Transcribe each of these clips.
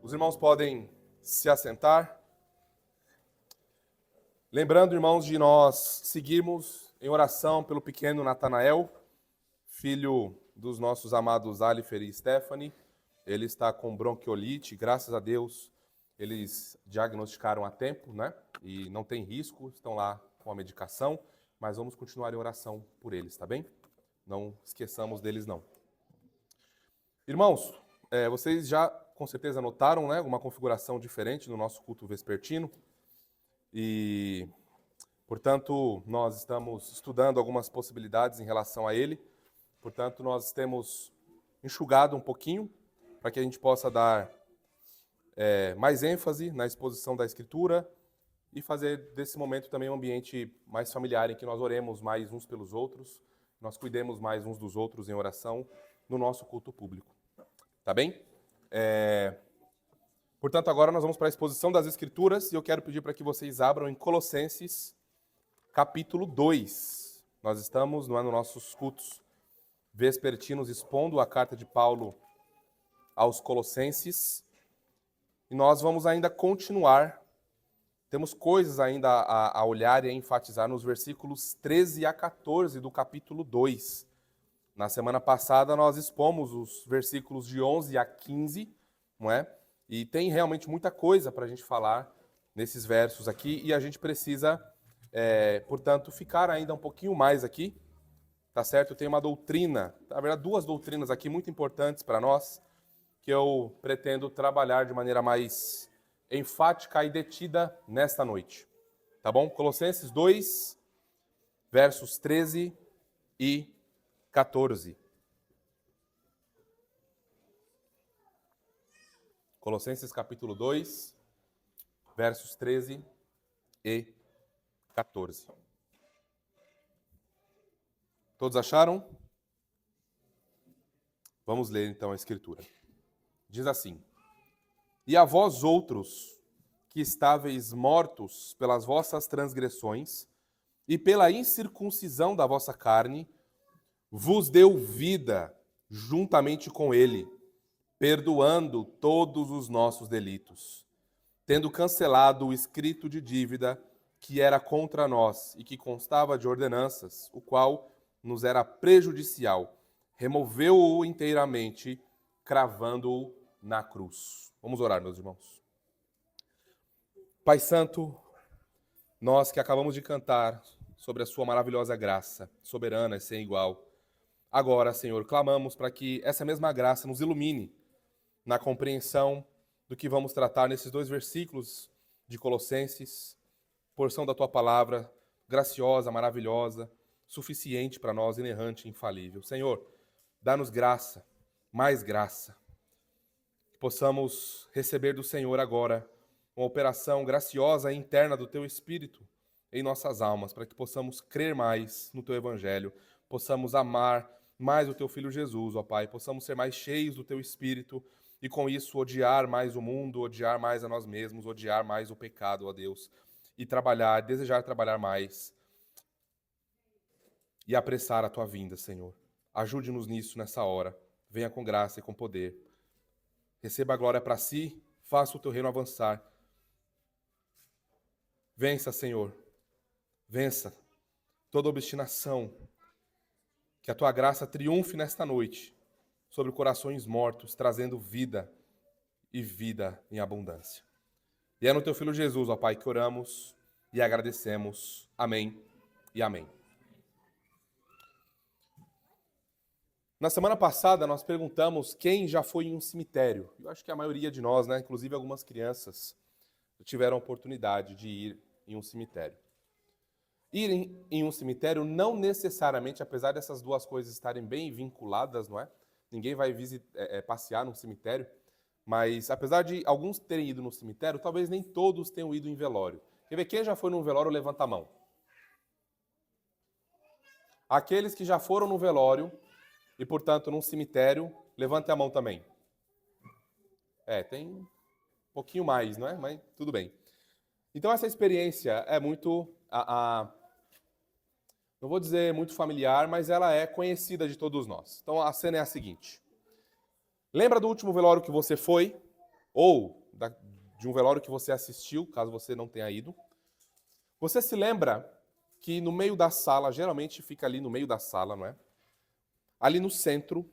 Os irmãos podem se assentar. Lembrando, irmãos, de nós seguirmos em oração pelo pequeno Natanael, filho dos nossos amados Alifer e Stephanie. Ele está com bronquiolite, graças a Deus eles diagnosticaram a tempo, né? E não tem risco, estão lá com a medicação, mas vamos continuar em oração por eles, tá bem? Não esqueçamos deles, não. Irmãos, vocês já com certeza notaram, né, uma configuração diferente no nosso culto vespertino e, portanto, nós estamos estudando algumas possibilidades em relação a ele. Portanto, nós temos enxugado um pouquinho para que a gente possa dar mais ênfase na exposição da Escritura e fazer desse momento também um ambiente mais familiar em que nós oremos mais uns pelos outros, nós cuidemos mais uns dos outros em oração no nosso culto público. Tá bem? Portanto, agora nós vamos para a exposição das Escrituras e eu quero pedir para que vocês abram em Colossenses, capítulo 2. Nós estamos nos nossos cultos vespertinos expondo a carta de Paulo aos Colossenses e nós vamos ainda continuar. Temos coisas ainda a olhar e a enfatizar nos versículos 13 a 14 do capítulo 2. Na semana passada nós expomos os versículos de 11 a 15, não é? E tem realmente muita coisa para a gente falar nesses versos aqui e a gente precisa, portanto, ficar ainda um pouquinho mais aqui, tá certo? Tem uma doutrina, na verdade duas doutrinas aqui muito importantes para nós, que eu pretendo trabalhar de maneira mais enfática e detida nesta noite, tá bom? Colossenses 2, versos 13 e 14. Colossenses capítulo 2, versos 13 e 14. Todos acharam? Vamos ler então a Escritura. Diz assim: E a vós outros, que estáveis mortos pelas vossas transgressões e pela incircuncisão da vossa carne, vos deu vida juntamente com ele, perdoando todos os nossos delitos, tendo cancelado o escrito de dívida que era contra nós e que constava de ordenanças, o qual nos era prejudicial, removeu-o inteiramente, cravando-o na cruz. Vamos orar, meus irmãos. Pai Santo, nós que acabamos de cantar sobre a sua maravilhosa graça, soberana e sem igual, agora, Senhor, clamamos para que essa mesma graça nos ilumine na compreensão do que vamos tratar nesses dois versículos de Colossenses, porção da Tua palavra, graciosa, maravilhosa, suficiente para nós, inerrante e infalível. Senhor, dá-nos graça, mais graça, que possamos receber do Senhor agora uma operação graciosa e interna do Teu Espírito em nossas almas, para que possamos crer mais no Teu Evangelho, possamos amar mais o Teu Filho Jesus, ó Pai, possamos ser mais cheios do Teu Espírito e com isso odiar mais o mundo, odiar mais a nós mesmos, odiar mais o pecado, ó Deus, e trabalhar, desejar trabalhar mais e apressar a Tua vinda, Senhor. Ajude-nos nisso nessa hora, venha com graça e com poder. Receba a glória para si, faça o Teu reino avançar. Vença, Senhor, vença toda obstinação, que a Tua graça triunfe nesta noite sobre corações mortos, trazendo vida e vida em abundância. E é no Teu Filho Jesus, ó Pai, que oramos e agradecemos. Amém e amém. Na semana passada, nós perguntamos quem já foi em um cemitério. Eu acho que a maioria de nós, né, inclusive algumas crianças, tiveram a oportunidade de ir em um cemitério. Ir em um cemitério não necessariamente, apesar dessas duas coisas estarem bem vinculadas, não é? Ninguém vai passear num cemitério, mas apesar de alguns terem ido no cemitério, talvez nem todos tenham ido em velório. Quer ver, quem já foi num velório, levanta a mão. Aqueles que já foram no velório e, portanto, num cemitério, levante a mão também. Tem um pouquinho mais, não é? Mas tudo bem. Então essa experiência é muito, não vou dizer muito familiar, mas ela é conhecida de todos nós. Então a cena é a seguinte. Lembra do último velório que você foi? ou de um velório que você assistiu, caso você não tenha ido, você se lembra que no meio da sala, geralmente fica ali no meio da sala, não é? Ali no centro,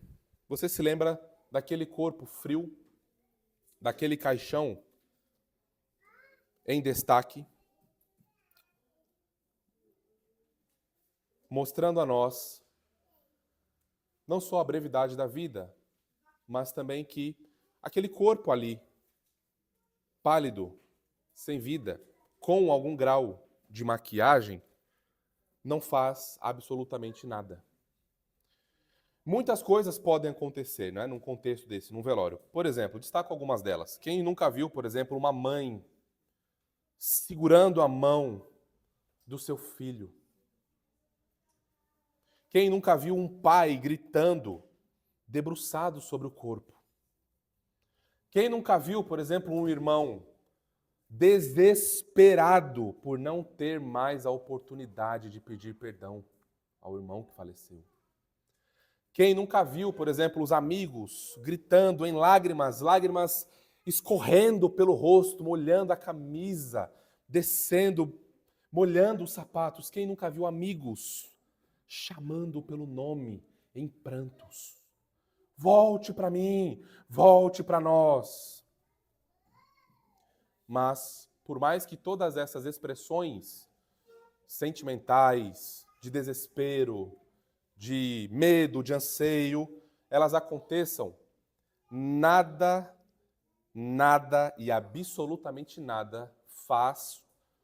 você se lembra daquele corpo frio, daquele caixão em destaque, mostrando a nós não só a brevidade da vida, mas também que aquele corpo ali, pálido, sem vida, com algum grau de maquiagem, não faz absolutamente nada. Muitas coisas podem acontecer, né, num contexto desse, num velório. Por exemplo, destaco algumas delas. Quem nunca viu, por exemplo, uma mãe segurando a mão do seu filho? Quem nunca viu um pai gritando, debruçado sobre o corpo? Quem nunca viu, por exemplo, um irmão desesperado por não ter mais a oportunidade de pedir perdão ao irmão que faleceu? Quem nunca viu, por exemplo, os amigos gritando em lágrimas, lágrimas escorrendo pelo rosto, molhando a camisa, descendo, molhando os sapatos? Quem nunca viu amigos chamando pelo nome em prantos? Volte para mim, volte para nós. Mas, por mais que todas essas expressões sentimentais, de desespero, de medo, de anseio, elas aconteçam, nada e absolutamente nada faz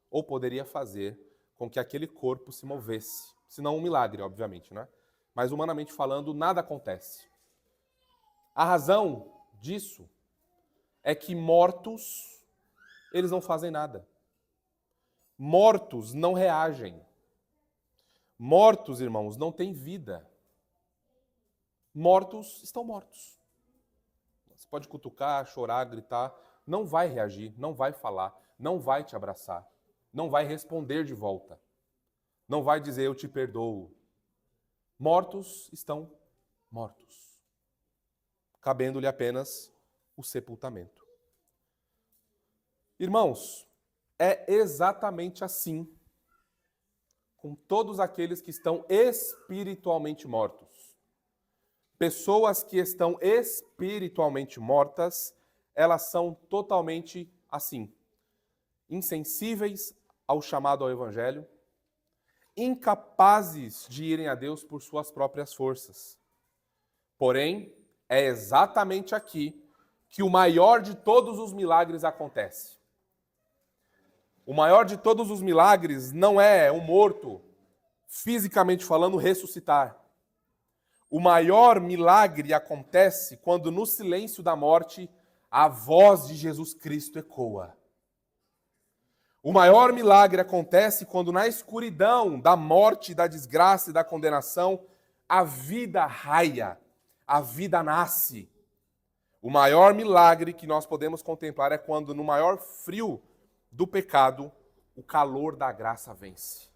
ou poderia fazer com que aquele corpo se movesse. Senão um milagre, obviamente, né? Mas humanamente falando, nada acontece. A razão disso é que mortos, eles não fazem nada. Mortos não reagem. Mortos, irmãos, não têm vida. Mortos estão mortos. Você pode cutucar, chorar, gritar, não vai reagir, não vai falar, não vai te abraçar, não vai responder de volta, não vai dizer eu te perdoo. Mortos estão mortos, cabendo-lhe apenas o sepultamento. Irmãos, é exatamente assim com todos aqueles que estão espiritualmente mortos. Pessoas que estão espiritualmente mortas, elas são totalmente assim, insensíveis ao chamado ao Evangelho, incapazes de irem a Deus por suas próprias forças. Porém, é exatamente aqui que o maior de todos os milagres acontece. O maior de todos os milagres não é um morto, fisicamente falando, ressuscitar. O maior milagre acontece quando no silêncio da morte a voz de Jesus Cristo ecoa. O maior milagre acontece quando na escuridão da morte, da desgraça e da condenação, a vida raia, a vida nasce. O maior milagre que nós podemos contemplar é quando no maior frio do pecado, o calor da graça vence.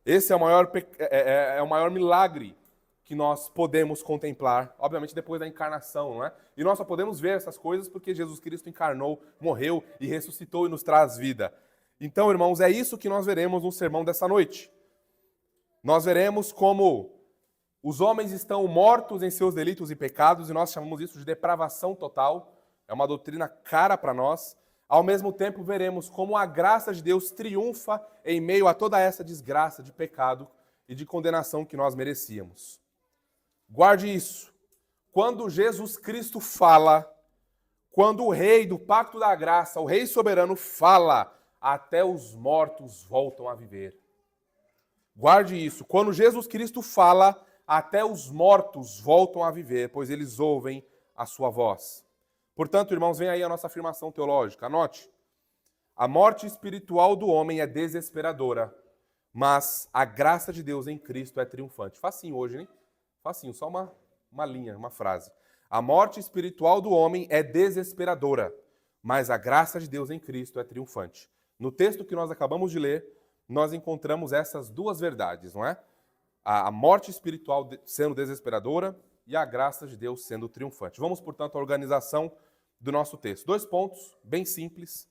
Esse é o maior milagre que nós podemos contemplar, obviamente depois da encarnação, não é? E nós só podemos ver essas coisas porque Jesus Cristo encarnou, morreu e ressuscitou e nos traz vida. Então, irmãos, é isso que nós veremos no sermão dessa noite. Nós veremos como os homens estão mortos em seus delitos e pecados, e nós chamamos isso de depravação total. É uma doutrina cara para nós. Ao mesmo tempo, veremos como a graça de Deus triunfa em meio a toda essa desgraça de pecado e de condenação que nós merecíamos. Guarde isso. Quando Jesus Cristo fala, quando o Rei do Pacto da Graça, o Rei soberano, fala, até os mortos voltam a viver. Guarde isso. Quando Jesus Cristo fala, até os mortos voltam a viver, pois eles ouvem a sua voz. Portanto, irmãos, vem aí a nossa afirmação teológica. Anote. A morte espiritual do homem é desesperadora, mas a graça de Deus em Cristo é triunfante. Facinho hoje, hein? Facinho, só uma linha, uma frase. A morte espiritual do homem é desesperadora, mas a graça de Deus em Cristo é triunfante. No texto que nós acabamos de ler, nós encontramos essas duas verdades, não é? A morte espiritual sendo desesperadora e a graça de Deus sendo triunfante. Vamos, portanto, à organização do nosso texto. 2 pontos, bem simples.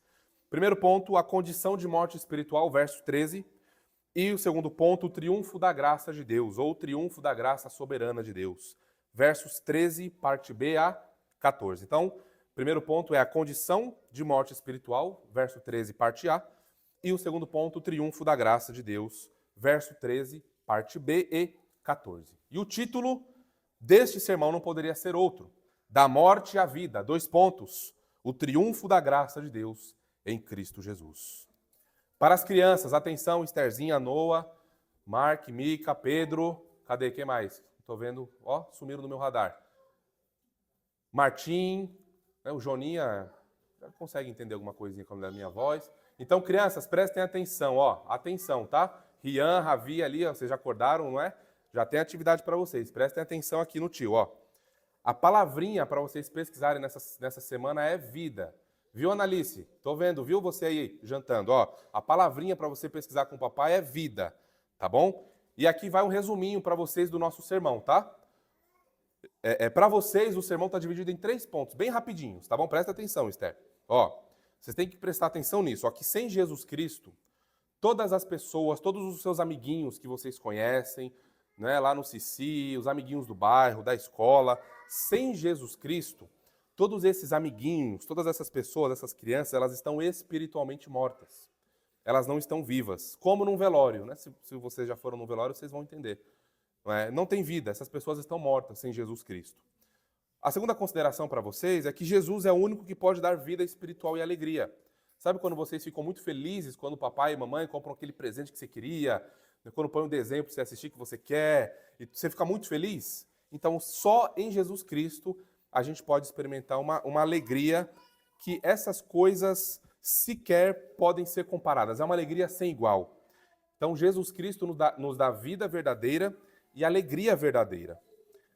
Primeiro ponto, a condição de morte espiritual, verso 13. E o segundo ponto, o triunfo da graça de Deus, ou o triunfo da graça soberana de Deus. Versos 13, parte B a 14. Então, primeiro ponto é a condição de morte espiritual, verso 13, parte A. E o segundo ponto, o triunfo da graça de Deus, verso 13, parte B e 14. E o título deste sermão não poderia ser outro. Da morte à vida, 2 pontos. O triunfo da graça de Deus em Cristo Jesus. Para as crianças, atenção, Estherzinha, Noah, Mark, Mica, Pedro, cadê? Quem mais? Estou vendo, ó, sumiram no meu radar. Martim, né, o Joninha, já consegue entender alguma coisinha como da minha voz. Então, crianças, prestem atenção, ó, atenção, tá? Rian, Ravi ali, ó, vocês já acordaram, não é? Já tem atividade para vocês, prestem atenção aqui no tio, ó. A palavrinha para vocês pesquisarem nessa semana é vida. Viu, Analice? Tô vendo, viu você aí jantando, ó. A palavrinha para você pesquisar com o papai é vida, tá bom? E aqui vai um resuminho para vocês do nosso sermão, tá? Para vocês, o sermão está dividido em 3 pontos, bem rapidinhos, tá bom? Presta atenção, Esther. Ó, vocês têm que prestar atenção nisso, ó, que sem Jesus Cristo, todas as pessoas, todos os seus amiguinhos que vocês conhecem, né, lá no Cici, os amiguinhos do bairro, da escola, sem Jesus Cristo, todos esses amiguinhos, todas essas pessoas, essas crianças, elas estão espiritualmente mortas. Elas não estão vivas, como num velório, né? Se vocês já foram num velório, vocês vão entender. Não tem vida, essas pessoas estão mortas sem Jesus Cristo. A segunda consideração para vocês é que Jesus é o único que pode dar vida espiritual e alegria. Sabe quando vocês ficam muito felizes quando o papai e mamãe compram aquele presente que você queria, quando põe um desenho para você assistir que você quer, e você fica muito feliz? Então, só em Jesus Cristo a gente pode experimentar uma alegria que essas coisas sequer podem ser comparadas. É uma alegria sem igual. Então, Jesus Cristo nos dá vida verdadeira e alegria verdadeira.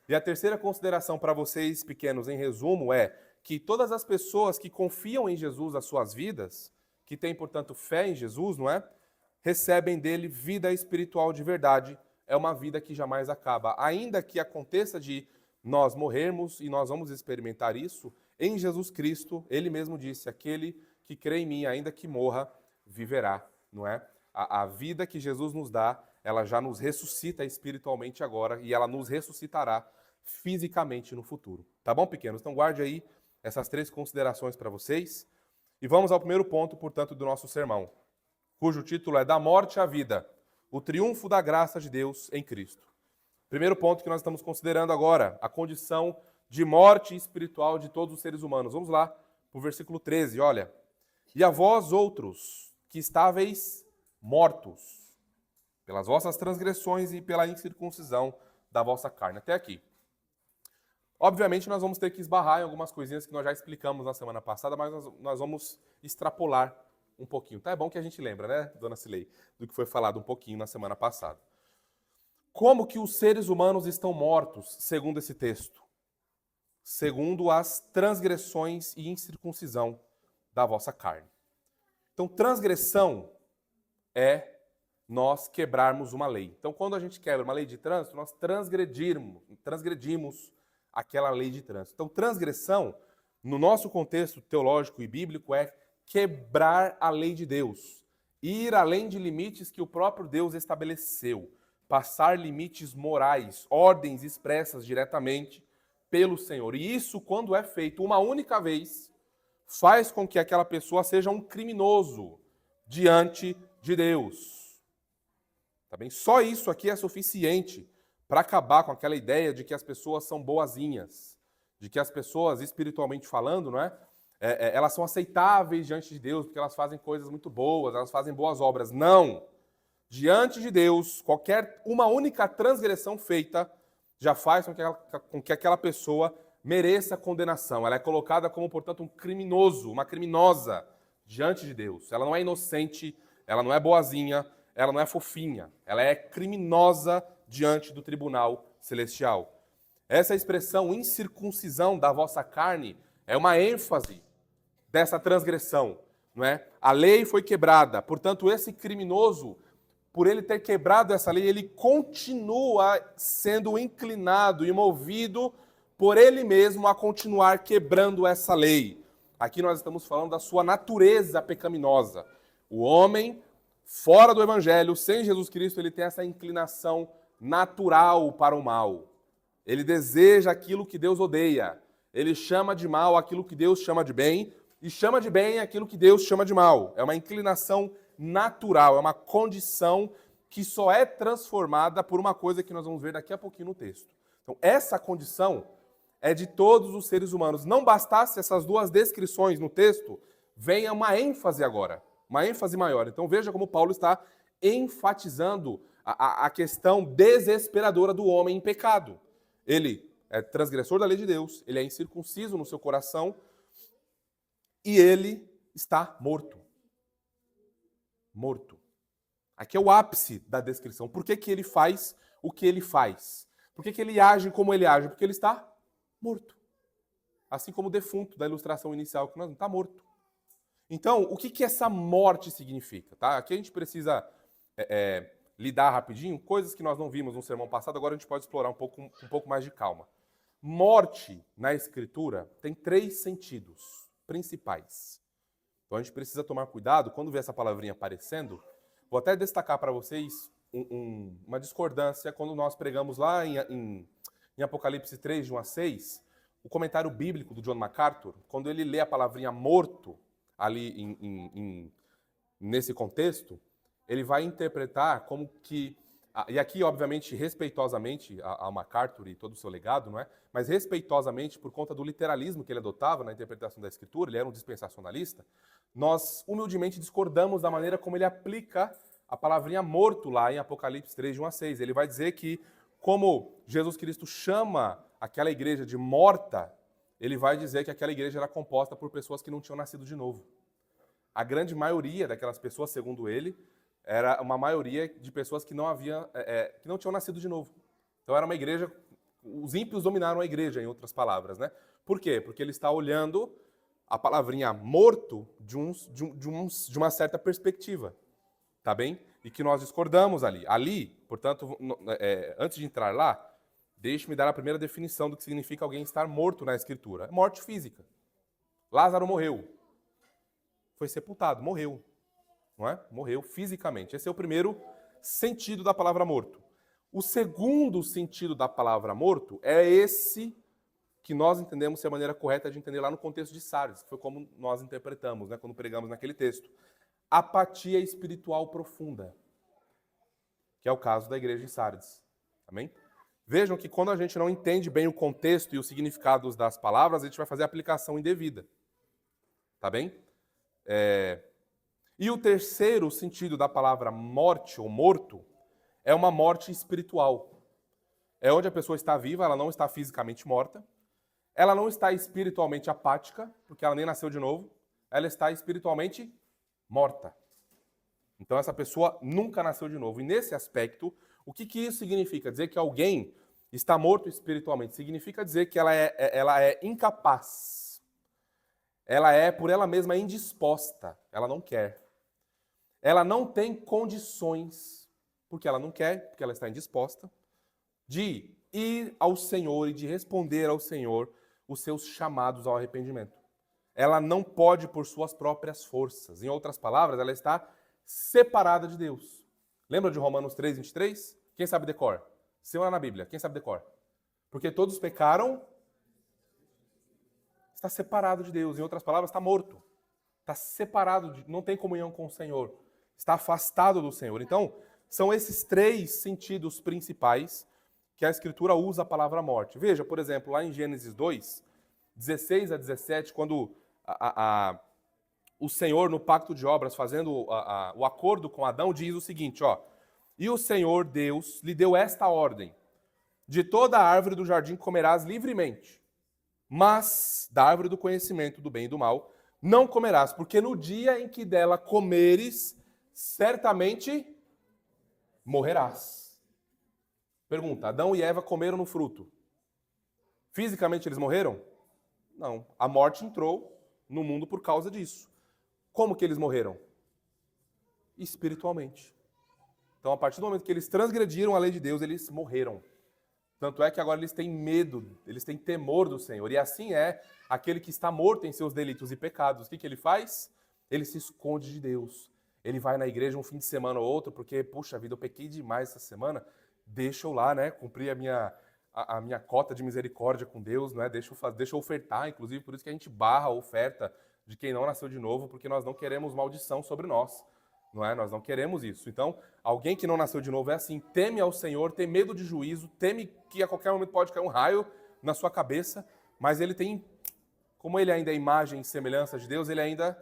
E a terceira consideração para vocês, pequenos, em resumo, é que todas as pessoas que confiam em Jesus as suas vidas, que têm, portanto, fé em Jesus, não é? Recebem dele vida espiritual de verdade. É uma vida que jamais acaba. Ainda que aconteça de nós morrermos, e nós vamos experimentar isso, em Jesus Cristo, ele mesmo disse, aquele que crê em mim, ainda que morra, viverá, não é? A vida que Jesus nos dá, ela já nos ressuscita espiritualmente agora, e ela nos ressuscitará fisicamente no futuro. Tá bom, pequenos? Então guarde aí essas 3 considerações para vocês. E vamos ao primeiro ponto, portanto, do nosso sermão, cujo título é Da Morte à Vida, o triunfo da graça de Deus em Cristo. Primeiro ponto que nós estamos considerando agora, a condição de morte espiritual de todos os seres humanos. Vamos lá, para o versículo 13, olha. E a vós outros, que estáveis mortos, pelas vossas transgressões e pela incircuncisão da vossa carne. Até aqui. Obviamente, nós vamos ter que esbarrar em algumas coisinhas que nós já explicamos na semana passada, mas nós vamos extrapolar um pouquinho. Tá? É bom que a gente lembra, né, dona Cilei, do que foi falado um pouquinho na semana passada. Como que os seres humanos estão mortos, segundo esse texto? Segundo as transgressões e incircuncisão da vossa carne. Então, transgressão é nós quebrarmos uma lei. Então, quando a gente quebra uma lei de trânsito, nós transgredimos aquela lei de trânsito. Então, transgressão, no nosso contexto teológico e bíblico, é quebrar a lei de Deus, ir além de limites que o próprio Deus estabeleceu, passar limites morais, ordens expressas diretamente pelo Senhor. E isso, quando é feito uma única vez, faz com que aquela pessoa seja um criminoso diante de Deus. Tá bem? Só isso aqui é suficiente para acabar com aquela ideia de que as pessoas são boazinhas, de que as pessoas, espiritualmente falando, não é? Elas são aceitáveis diante de Deus porque elas fazem coisas muito boas, elas fazem boas obras. Não! Diante de Deus, uma única transgressão feita já faz com que aquela pessoa mereça condenação. Ela é colocada como, portanto, um criminoso, uma criminosa diante de Deus. Ela não é inocente, ela não é boazinha, ela não é fofinha. Ela é criminosa diante do tribunal celestial. Essa expressão incircuncisão da vossa carne é uma ênfase dessa transgressão, não é? A lei foi quebrada, portanto, esse criminoso, por ele ter quebrado essa lei, ele continua sendo inclinado e movido por ele mesmo a continuar quebrando essa lei. Aqui nós estamos falando da sua natureza pecaminosa. O homem, fora do Evangelho, sem Jesus Cristo, ele tem essa inclinação natural para o mal. Ele deseja aquilo que Deus odeia. Ele chama de mal aquilo que Deus chama de bem, e chama de bem aquilo que Deus chama de mal. É uma inclinação natural, é uma condição que só é transformada por uma coisa que nós vamos ver daqui a pouquinho no texto. Então, essa condição é de todos os seres humanos. Não bastasse essas duas descrições no texto, venha uma ênfase agora, uma ênfase maior. Então, veja como Paulo está enfatizando a questão desesperadora do homem em pecado. Ele é transgressor da lei de Deus, ele é incircunciso no seu coração e ele está morto. Morto. Aqui é o ápice da descrição. Por que que ele faz o que ele faz? Por que que ele age como ele age? Porque ele está morto. Assim como o defunto da ilustração inicial, que nós está morto. Então, o que que essa morte significa? Tá? Aqui a gente precisa lidar rapidinho, coisas que nós não vimos no sermão passado, agora a gente pode explorar um pouco mais de calma. Morte, na Escritura, tem 3 sentidos principais. Então a gente precisa tomar cuidado, quando vê essa palavrinha aparecendo, vou até destacar para vocês uma discordância quando nós pregamos lá em Apocalipse 3, de 1 a 6, o comentário bíblico do John MacArthur, quando ele lê a palavrinha morto ali nesse contexto, ele vai interpretar como que, e aqui obviamente respeitosamente ao MacArthur e todo o seu legado, não é? Mas respeitosamente por conta do literalismo que ele adotava na interpretação da Escritura, ele era um dispensacionalista, nós humildemente discordamos da maneira como ele aplica a palavrinha morto lá em Apocalipse 3, de 1 a 6. Ele vai dizer que, como Jesus Cristo chama aquela igreja de morta, ele vai dizer que aquela igreja era composta por pessoas que não tinham nascido de novo. A grande maioria daquelas pessoas, segundo ele, era uma maioria de pessoas que não tinham nascido de novo. Então era uma igreja, os ímpios dominaram a igreja, em outras palavras, né? Por quê? Porque ele está olhando a palavrinha morto de uma certa perspectiva, tá bem? E que nós discordamos ali. Ali, portanto, antes de entrar lá, deixe-me dar a primeira definição do que significa alguém estar morto na Escritura. É morte física. Lázaro morreu. Foi sepultado, morreu. Não é? Morreu fisicamente. Esse é o primeiro sentido da palavra morto. O segundo sentido da palavra morto é esse que nós entendemos ser a maneira correta de entender lá no contexto de Sardes, que foi como nós interpretamos, né, quando pregamos naquele texto. Apatia espiritual profunda, que é o caso da igreja de Sardes. Amém? Vejam que quando a gente não entende bem o contexto e os significados das palavras, a gente vai fazer a aplicação indevida. Tá bem? E o terceiro sentido da palavra morte ou morto é uma morte espiritual. É onde a pessoa está viva, ela não está fisicamente morta, ela não está espiritualmente apática, porque ela nem nasceu de novo, ela está espiritualmente morta. Então essa pessoa nunca nasceu de novo. E nesse aspecto, o que isso significa? Dizer que alguém está morto espiritualmente significa dizer que ela é incapaz. Ela é, por ela mesma, indisposta. Ela não quer. Ela não tem condições, porque ela não quer, porque ela está indisposta, de ir ao Senhor e de responder ao Senhor os seus chamados ao arrependimento. Ela não pode por suas próprias forças. Em outras palavras, ela está separada de Deus. Lembra de Romanos 3, 23? Quem sabe decor? Se lá na Bíblia, quem sabe decor? Porque todos pecaram, está separado de Deus. Em outras palavras, está morto. Está separado, não tem comunhão com o Senhor. Está afastado do Senhor. Então, são esses 3 sentidos principais que a Escritura usa a palavra morte. Veja, por exemplo, lá em Gênesis 2, 16 a 17, quando o Senhor, no pacto de obras, fazendo o acordo com Adão, diz o seguinte, ó: e o Senhor Deus lhe deu esta ordem: de toda a árvore do jardim comerás livremente, mas da árvore do conhecimento do bem e do mal não comerás, porque no dia em que dela comeres, certamente morrerás. Pergunta: Adão e Eva comeram no fruto. Fisicamente eles morreram? Não. A morte entrou no mundo por causa disso. Como que eles morreram? Espiritualmente. Então, a partir do momento que eles transgrediram a lei de Deus, eles morreram. Tanto é que agora eles têm medo, eles têm temor do Senhor. E assim é aquele que está morto em seus delitos e pecados. O que ele faz? Ele se esconde de Deus. Ele vai na igreja um fim de semana ou outro, porque, puxa vida, eu pequei demais essa semana. Deixa eu lá, né, cumprir a minha cota de misericórdia com Deus, né? Deixa eu ofertar, inclusive, por isso que a gente barra a oferta de quem não nasceu de novo, porque nós não queremos maldição sobre nós. Não é? Nós não queremos isso. Então, alguém que não nasceu de novo é assim, teme ao Senhor, tem medo de juízo, teme que a qualquer momento pode cair um raio na sua cabeça, mas ele tem, como ele ainda é imagem e semelhança de Deus, ele ainda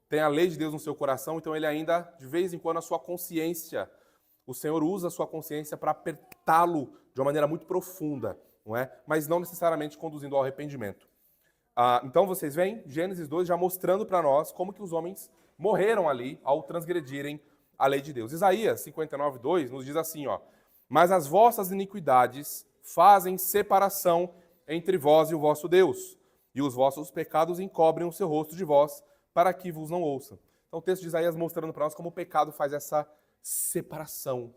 tem a lei de Deus no seu coração, então ele ainda, de vez em quando, a sua consciência, o Senhor usa a sua consciência para apertá-lo de uma maneira muito profunda, não é? Mas não necessariamente conduzindo ao arrependimento. Então vocês veem Gênesis 2 já mostrando para nós como que os homens morreram ali ao transgredirem a lei de Deus. Isaías 59:2 nos diz assim, ó: mas as vossas iniquidades fazem separação entre vós e o vosso Deus, e os vossos pecados encobrem o seu rosto de vós, para que vos não ouçam. Então o texto de Isaías mostrando para nós como o pecado faz essa separação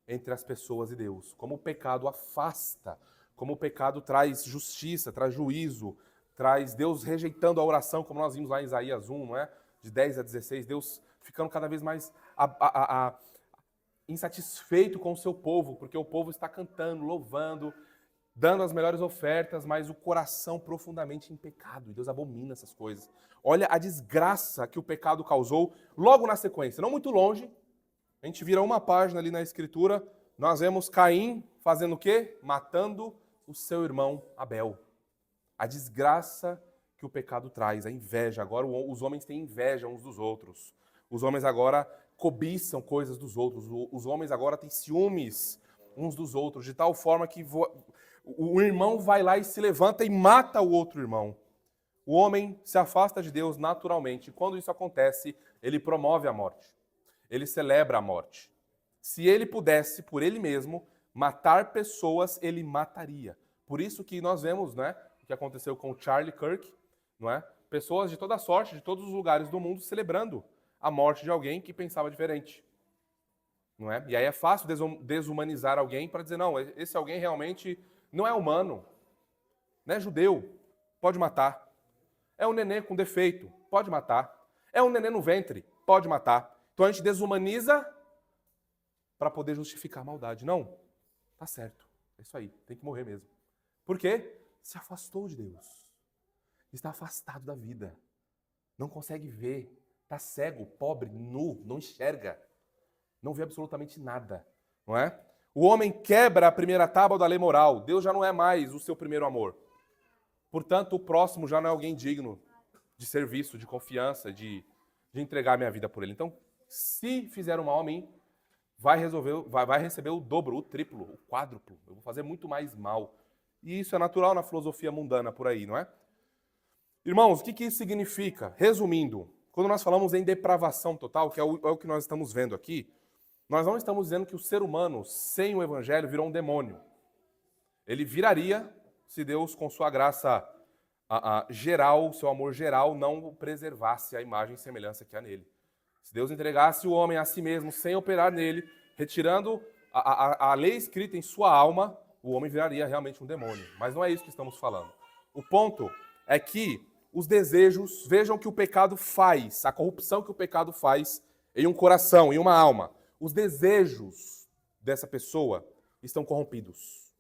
entre as pessoas e Deus, como o pecado afasta, como o pecado traz justiça, traz juízo, traz Deus rejeitando a oração, como nós vimos lá em Isaías 1, não é? De 10 a 16, Deus ficando cada vez mais insatisfeito com o seu povo, porque o povo está cantando, louvando, dando as melhores ofertas, mas o coração profundamente em pecado, e Deus abomina essas coisas. Olha a desgraça que o pecado causou logo na sequência, não muito longe, a gente vira uma página ali na Escritura, nós vemos Caim fazendo o quê? Matando o seu irmão Abel. A desgraça que o pecado traz, a inveja. Agora os homens têm inveja uns dos outros. Os homens agora cobiçam coisas dos outros. Os homens agora têm ciúmes uns dos outros, de tal forma que o irmão vai lá e se levanta e mata o outro irmão. O homem se afasta de Deus naturalmente. E quando isso acontece, ele promove a morte. Ele celebra a morte. Se ele pudesse, por ele mesmo, matar pessoas, ele mataria. Por isso que nós vemos, né, o que aconteceu com Charlie Kirk, não é? Pessoas de toda sorte, de todos os lugares do mundo, celebrando a morte de alguém que pensava diferente. Não é? E aí é fácil desumanizar alguém para dizer, não, esse alguém realmente não é humano, não é judeu, pode matar. É um nenê com defeito, pode matar. É um nenê no ventre, pode matar. Então a gente desumaniza para poder justificar a maldade. Não, tá certo, é isso aí, tem que morrer mesmo. Por quê? Se afastou de Deus. Está afastado da vida. Não consegue ver. Está cego, pobre, nu, não enxerga. Não vê absolutamente nada. Não é? O homem quebra a primeira tábua da lei moral. Deus já não é mais o seu primeiro amor. Portanto, o próximo já não é alguém digno de serviço, de confiança, de entregar a minha vida por ele. Então, se fizer um mal a mim, vai receber o dobro, o triplo, o quádruplo. Eu vou fazer muito mais mal. E isso é natural na filosofia mundana por aí, não é? Irmãos, o que isso significa? Resumindo, quando nós falamos em depravação total, que é o que nós estamos vendo aqui, nós não estamos dizendo que o ser humano, sem o evangelho, virou um demônio. Ele viraria se Deus, com sua graça geral, seu amor geral, não preservasse a imagem e semelhança que há nele. Se Deus entregasse o homem a si mesmo, sem operar nele, retirando a lei escrita em sua alma, o homem viraria realmente um demônio. Mas não é isso que estamos falando. O ponto é que os desejos, vejam que o pecado faz, a corrupção que o pecado faz em um coração, em uma alma. Os desejos dessa pessoa estão corrompidos.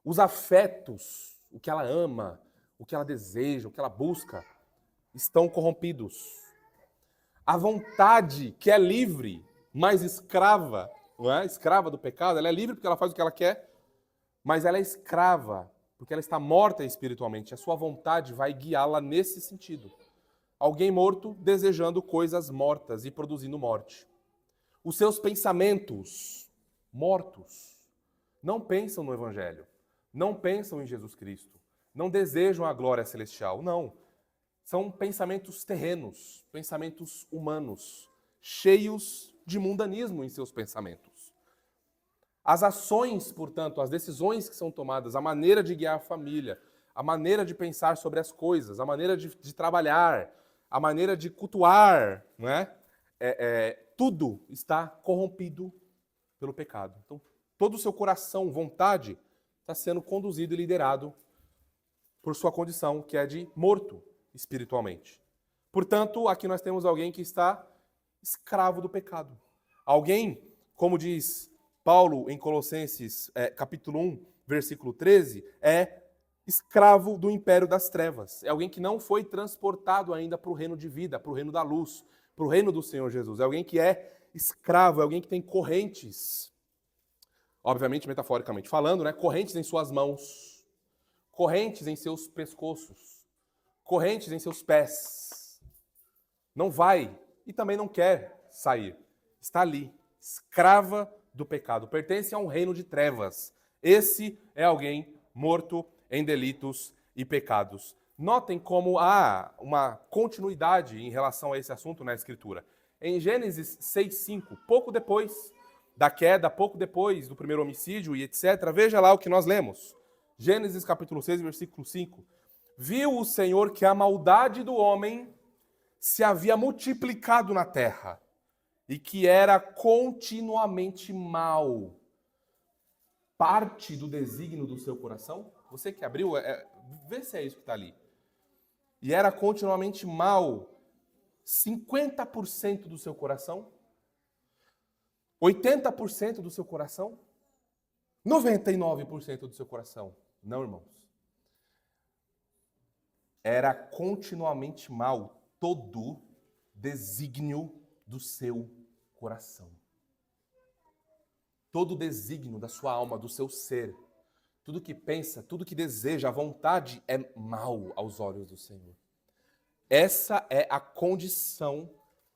Os afetos, o que ela ama, o que ela deseja, o que ela busca, estão corrompidos. A vontade, que é livre, mas escrava, não é? Escrava do pecado, ela é livre porque ela faz o que ela quer, mas ela é escrava porque ela está morta espiritualmente. A sua vontade vai guiá-la nesse sentido. Alguém morto desejando coisas mortas e produzindo morte. Os seus pensamentos mortos não pensam no Evangelho, não pensam em Jesus Cristo, não desejam a glória celestial, não. São pensamentos terrenos, pensamentos humanos, cheios de mundanismo em seus pensamentos. As ações, portanto, as decisões que são tomadas, a maneira de guiar a família, a maneira de pensar sobre as coisas, a maneira de trabalhar, a maneira de cultuar, não é? Tudo está corrompido pelo pecado. Então, todo o seu coração, vontade, está sendo conduzido e liderado por sua condição, que é de morto espiritualmente. Portanto, aqui nós temos alguém que está escravo do pecado. Alguém, como diz Paulo em Colossenses capítulo 1, versículo 13, é escravo do império das trevas. É alguém que não foi transportado ainda para o reino de vida, para o reino da luz, para o reino do Senhor Jesus. É alguém que é escravo, é alguém que tem correntes, obviamente, metaforicamente falando, né? Correntes em suas mãos, correntes em seus pescoços, correntes em seus pés. Não vai e também não quer sair. Está ali, escrava do pecado. Pertence a um reino de trevas. Esse é alguém morto em delitos e pecados. Notem como há uma continuidade em relação a esse assunto na Escritura. Em Gênesis 6:5, pouco depois da queda, pouco depois do primeiro homicídio e etc., veja lá o que nós lemos. Gênesis capítulo 6, versículo 5. Viu o Senhor que a maldade do homem se havia multiplicado na terra e que era continuamente mal. Parte do desígnio do seu coração? Você que abriu, vê se é isso que está ali. E era continuamente mal. 50% do seu coração? 80% do seu coração? 99% do seu coração? Não, irmãos. Era continuamente mal todo desígnio do seu coração. Todo desígnio da sua alma, do seu ser. Tudo que pensa, tudo que deseja, a vontade é mal aos olhos do Senhor. Essa é a condição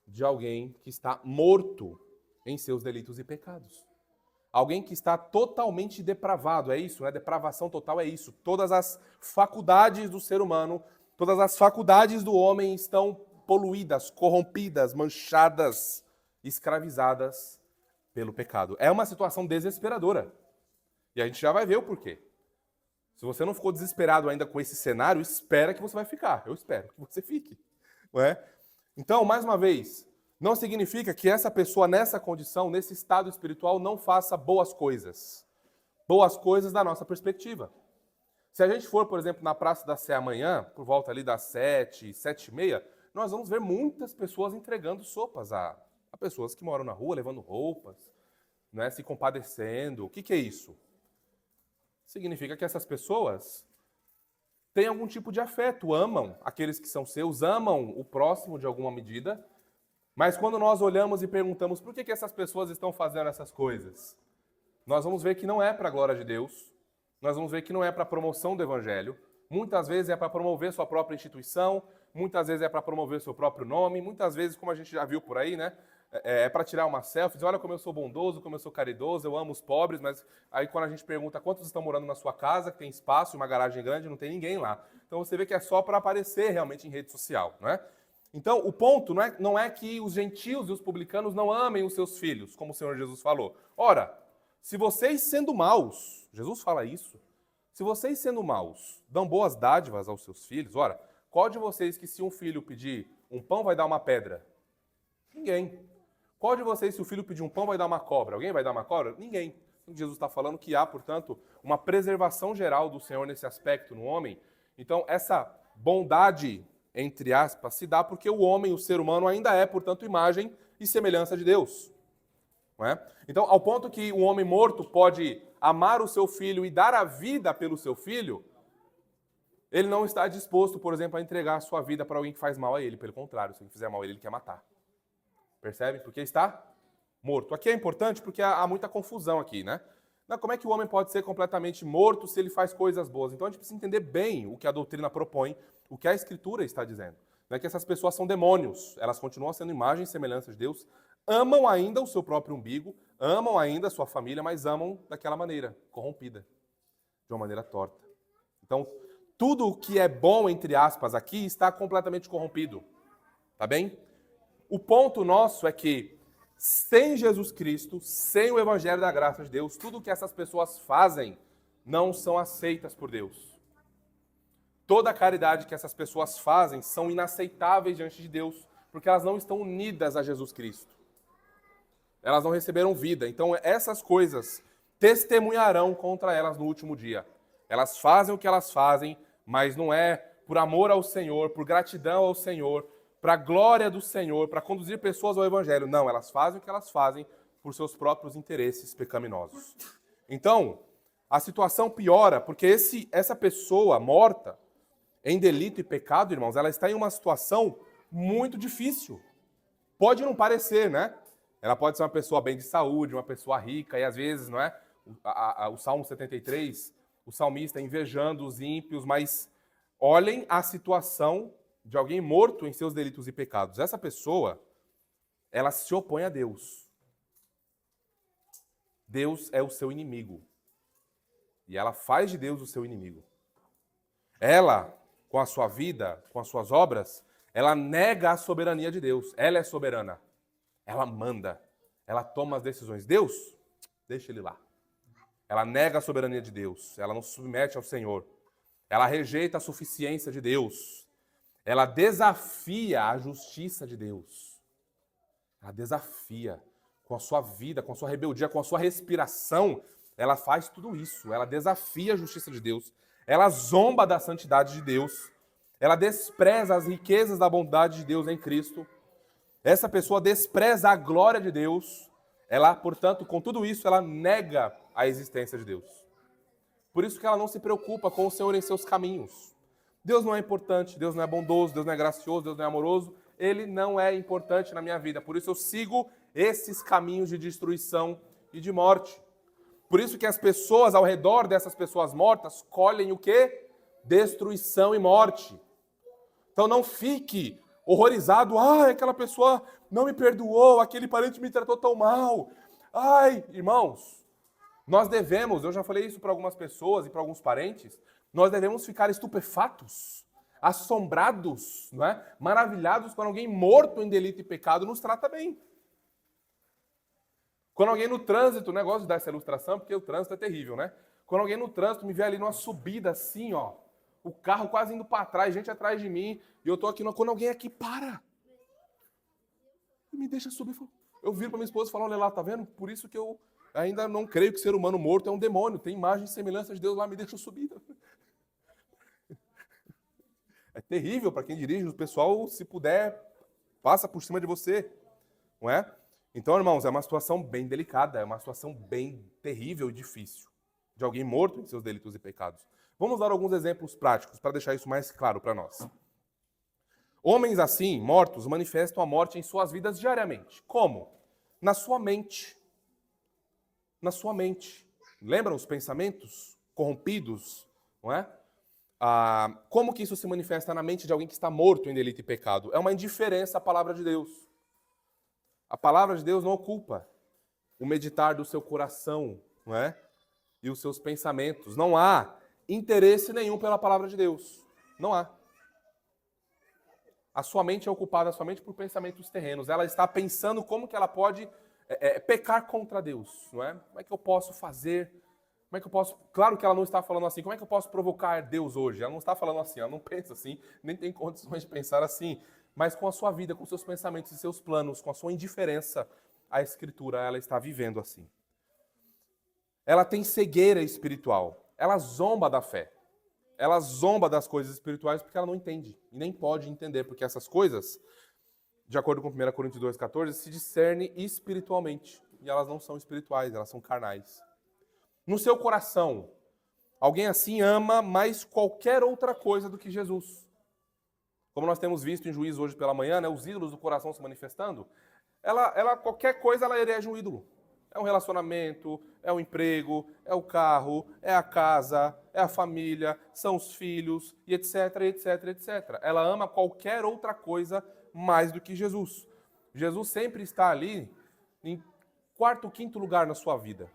de alguém que está morto em seus delitos e pecados. Alguém que está totalmente depravado, é isso, né? Depravação total é isso. Todas as faculdades do ser humano, todas as faculdades do homem estão poluídas, corrompidas, manchadas, escravizadas pelo pecado. É uma situação desesperadora. E a gente já vai ver o porquê. Se você não ficou desesperado ainda com esse cenário, espera que você vai ficar. Eu espero que você fique. Não é? Então, mais uma vez, não significa que essa pessoa nessa condição, nesse estado espiritual, não faça boas coisas. Boas coisas da nossa perspectiva. Se a gente for, por exemplo, na Praça da Sé amanhã, por volta ali das 7, 7h30, nós vamos ver muitas pessoas entregando sopas a pessoas que moram na rua, levando roupas, né, se compadecendo. O que é isso? Significa que essas pessoas têm algum tipo de afeto, amam aqueles que são seus, amam o próximo de alguma medida, mas quando nós olhamos e perguntamos por que essas pessoas estão fazendo essas coisas, nós vamos ver que não é para a glória de Deus, nós vamos ver que não é para a promoção do Evangelho, muitas vezes é para promover sua própria instituição, muitas vezes é para promover seu próprio nome, muitas vezes, como a gente já viu por aí, né? É para tirar uma selfie, dizer, olha como eu sou bondoso, como eu sou caridoso, eu amo os pobres, mas aí quando a gente pergunta quantos estão morando na sua casa, que tem espaço, uma garagem grande, não tem ninguém lá. Então você vê que é só para aparecer realmente em rede social, não é? Então o ponto não é que os gentios e os publicanos não amem os seus filhos, como o Senhor Jesus falou. Ora, se vocês sendo maus, Jesus fala isso, se vocês sendo maus dão boas dádivas aos seus filhos, ora, qual de vocês que se um filho pedir um pão vai dar uma pedra? Ninguém. Qual de vocês, se o filho pedir um pão, vai dar uma cobra? Alguém vai dar uma cobra? Ninguém. Jesus está falando que há, portanto, uma preservação geral do Senhor nesse aspecto no homem. Então, essa bondade, entre aspas, se dá porque o homem, o ser humano, ainda é, portanto, imagem e semelhança de Deus. Não é? Então, ao ponto que um homem morto pode amar o seu filho e dar a vida pelo seu filho, ele não está disposto, por exemplo, a entregar a sua vida para alguém que faz mal a ele. Pelo contrário, se ele fizer mal a ele, ele quer matar. Percebe? Porque está morto. Aqui é importante porque há muita confusão aqui, né? Como é que o homem pode ser completamente morto se ele faz coisas boas? Então a gente precisa entender bem o que a doutrina propõe, o que a Escritura está dizendo. Não é que essas pessoas são demônios, elas continuam sendo imagem e semelhança de Deus, amam ainda o seu próprio umbigo, amam ainda a sua família, mas amam daquela maneira, corrompida, de uma maneira torta. Então, tudo o que é bom, entre aspas, aqui está completamente corrompido. Tá bem? O ponto nosso é que, sem Jesus Cristo, sem o Evangelho da graça de Deus, tudo que essas pessoas fazem não são aceitas por Deus. Toda a caridade que essas pessoas fazem são inaceitáveis diante de Deus, porque elas não estão unidas a Jesus Cristo. Elas não receberam vida. Então, essas coisas testemunharão contra elas no último dia. Elas fazem o que elas fazem, mas não é por amor ao Senhor, por gratidão ao Senhor, para a glória do Senhor, para conduzir pessoas ao Evangelho. Não, elas fazem o que elas fazem por seus próprios interesses pecaminosos. Então, a situação piora, porque essa pessoa morta em delito e pecado, irmãos, ela está em uma situação muito difícil. Pode não parecer, né? Ela pode ser uma pessoa bem de saúde, uma pessoa rica, e às vezes, não é? O Salmo 73, o salmista invejando os ímpios, mas olhem a situação de alguém morto em seus delitos e pecados. Essa pessoa, ela se opõe a Deus. Deus é o seu inimigo. E ela faz de Deus o seu inimigo. Ela, com a sua vida, com as suas obras, ela nega a soberania de Deus. Ela é soberana. Ela manda. Ela toma as decisões. Deus, deixa ele lá. Ela nega a soberania de Deus. Ela não se submete ao Senhor. Ela rejeita a suficiência de Deus. Ela desafia a justiça de Deus. Ela desafia com a sua vida, com a sua rebeldia, com a sua respiração. Ela faz tudo isso. Ela desafia a justiça de Deus. Ela zomba da santidade de Deus. Ela despreza as riquezas da bondade de Deus em Cristo. Essa pessoa despreza a glória de Deus. Ela, portanto, com tudo isso, ela nega a existência de Deus. Por isso que ela não se preocupa com o Senhor em seus caminhos. Deus não é importante, Deus não é bondoso, Deus não é gracioso, Deus não é amoroso. Ele não é importante na minha vida. Por isso eu sigo esses caminhos de destruição e de morte. Por isso que as pessoas ao redor dessas pessoas mortas colhem o quê? Destruição e morte. Então não fique horrorizado. Ai, aquela pessoa não me perdoou, aquele parente me tratou tão mal. Ai, irmãos, nós devemos, eu já falei isso para algumas pessoas e para alguns parentes, nós devemos ficar estupefatos, assombrados, não é? Maravilhados quando alguém morto em delito e pecado nos trata bem. Quando alguém no trânsito, né, gosto de dar essa ilustração porque o trânsito é terrível, né? Quando alguém no trânsito me vê ali numa subida assim, ó, o carro quase indo para trás, gente atrás de mim, e eu tô aqui, quando alguém aqui para, me deixa subir. Eu viro para minha esposa e falo, olha lá, tá vendo? Por isso que eu ainda não creio que ser humano morto é um demônio, tem imagem e semelhança de Deus lá, me deixa eu subir. É terrível para quem dirige, o pessoal, se puder, passa por cima de você, não é? Então, irmãos, é uma situação bem delicada, é uma situação bem terrível e difícil, de alguém morto em seus delitos e pecados. Vamos dar alguns exemplos práticos para deixar isso mais claro para nós. Homens assim, mortos, manifestam a morte em suas vidas diariamente. Como? Na sua mente. Na sua mente. Lembram os pensamentos corrompidos, não é? Como que isso se manifesta na mente de alguém que está morto em delito e pecado? É uma indiferença à palavra de Deus. A palavra de Deus não ocupa o meditar do seu coração, não é? E os seus pensamentos. Não há interesse nenhum pela palavra de Deus. Não há. A sua mente é ocupada somente por pensamentos terrenos. Ela está pensando como que ela pode pecar contra Deus, não é? Como é que eu posso fazer? Como é que eu posso... Claro que ela não está falando assim, como é que eu posso provocar Deus hoje? Ela não está falando assim, ela não pensa assim, nem tem condições de pensar assim. Mas com a sua vida, com seus pensamentos e seus planos, com a sua indiferença à Escritura, ela está vivendo assim. Ela tem cegueira espiritual. Ela zomba da fé. Ela zomba das coisas espirituais porque ela não entende. E nem pode entender, porque essas coisas, de acordo com 1 Coríntios 2,14, se discernem espiritualmente. E elas não são espirituais, elas são carnais. No seu coração, alguém assim ama mais qualquer outra coisa do que Jesus. Como nós temos visto em Juízo hoje pela manhã, né, os ídolos do coração se manifestando, qualquer coisa ela elege um ídolo. É um relacionamento, é um emprego, é o carro, é a casa, é a família, são os filhos, e etc, etc, etc. Ela ama qualquer outra coisa mais do que Jesus. Jesus sempre está ali em quarto, quinto lugar na sua vida.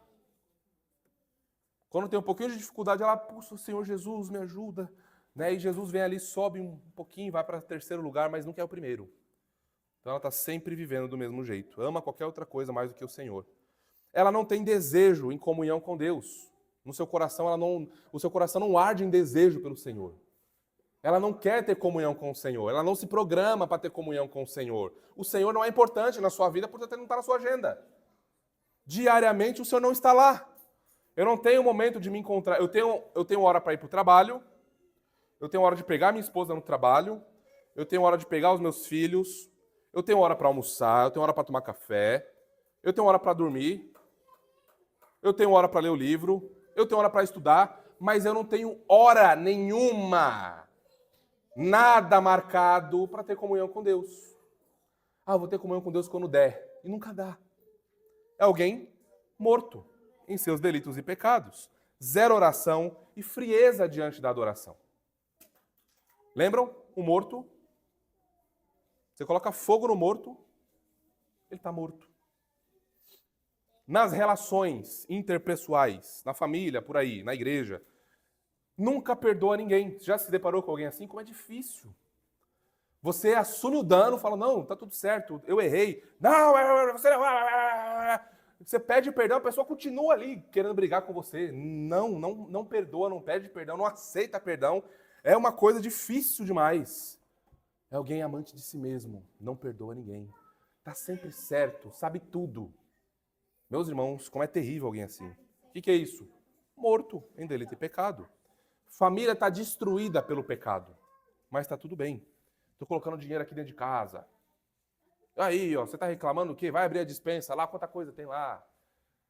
Quando tem um pouquinho de dificuldade, ela, puxa, Senhor Jesus, me ajuda. Né? E Jesus vem ali, sobe um pouquinho, vai para o terceiro lugar, mas nunca é o primeiro. Então ela está sempre vivendo do mesmo jeito. Ama qualquer outra coisa mais do que o Senhor. Ela não tem desejo em comunhão com Deus. No seu coração, o seu coração não arde em desejo pelo Senhor. Ela não quer ter comunhão com o Senhor. Ela não se programa para ter comunhão com o Senhor. O Senhor não é importante na sua vida, portanto ele não está na sua agenda. Diariamente o Senhor não está lá. Eu não tenho momento de me encontrar. Eu tenho hora para ir para o trabalho, eu tenho hora de pegar minha esposa no trabalho, eu tenho hora de pegar os meus filhos, eu tenho hora para almoçar, eu tenho hora para tomar café, eu tenho hora para dormir, eu tenho hora para ler o livro, eu tenho hora para estudar, mas eu não tenho hora nenhuma, nada marcado para ter comunhão com Deus. Ah, eu vou ter comunhão com Deus quando der. E nunca dá. É alguém morto em seus delitos e pecados. Zero oração e frieza diante da adoração. Lembram? O morto. Você coloca fogo no morto, ele está morto. Nas relações interpessoais, na família, por aí, na igreja, nunca perdoa ninguém. Já se deparou com alguém assim? Como é difícil. Você assume o dano, fala, não, tá tudo certo, eu errei. Não, você não... Você pede perdão, a pessoa continua ali querendo brigar com você. Não perdoa, não pede perdão, não aceita perdão. É uma coisa difícil demais. É alguém amante de si mesmo, não perdoa ninguém. Tá sempre certo, sabe tudo. Meus irmãos, como é terrível alguém assim. O que é isso? Morto em delito e pecado. Família está destruída pelo pecado, mas está tudo bem. Estou colocando dinheiro aqui dentro de casa. Aí, ó, você está reclamando o quê? Vai abrir a despensa lá, quanta coisa tem lá.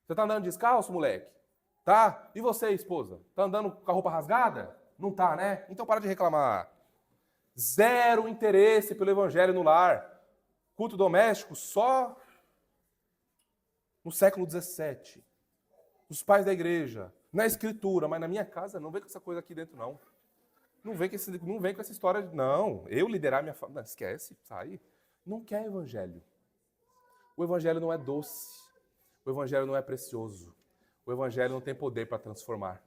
Você está andando descalço, moleque? Tá? E você, esposa? Tá andando com a roupa rasgada? Não tá, né? Então para de reclamar. Zero interesse pelo evangelho no lar. Culto doméstico só no século XVII. Os pais da igreja, na escritura, mas na minha casa não vem com essa coisa aqui dentro, não. Não vem com essa história de, não, eu liderar minha família. Esquece, sai. Não quer evangelho. O evangelho não é doce. O evangelho não é precioso. O evangelho não tem poder para transformar.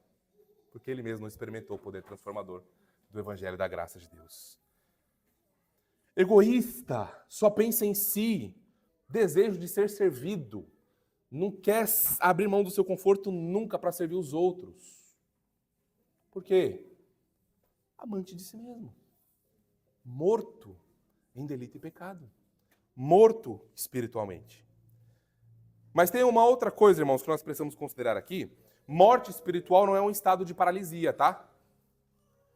Porque ele mesmo não experimentou o poder transformador do evangelho da graça de Deus. Egoísta, só pensa em si. Desejo de ser servido. Não quer abrir mão do seu conforto nunca para servir os outros. Por quê? Amante de si mesmo. Morto em delito e pecado. Morto espiritualmente. Mas tem uma outra coisa, irmãos, que nós precisamos considerar aqui. Morte espiritual não é um estado de paralisia, tá?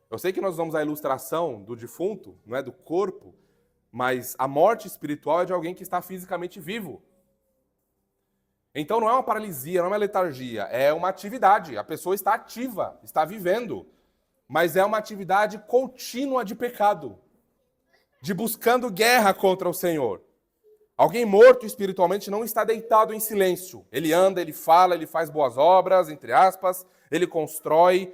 Eu sei que nós usamos a ilustração do defunto, não é do corpo, mas a morte espiritual é de alguém que está fisicamente vivo. Então não é uma paralisia, não é uma letargia, é uma atividade. A pessoa está ativa, está vivendo, mas é uma atividade contínua de pecado, de buscando guerra contra o Senhor. Alguém morto espiritualmente não está deitado em silêncio. Ele anda, ele fala, ele faz boas obras, entre aspas, ele constrói,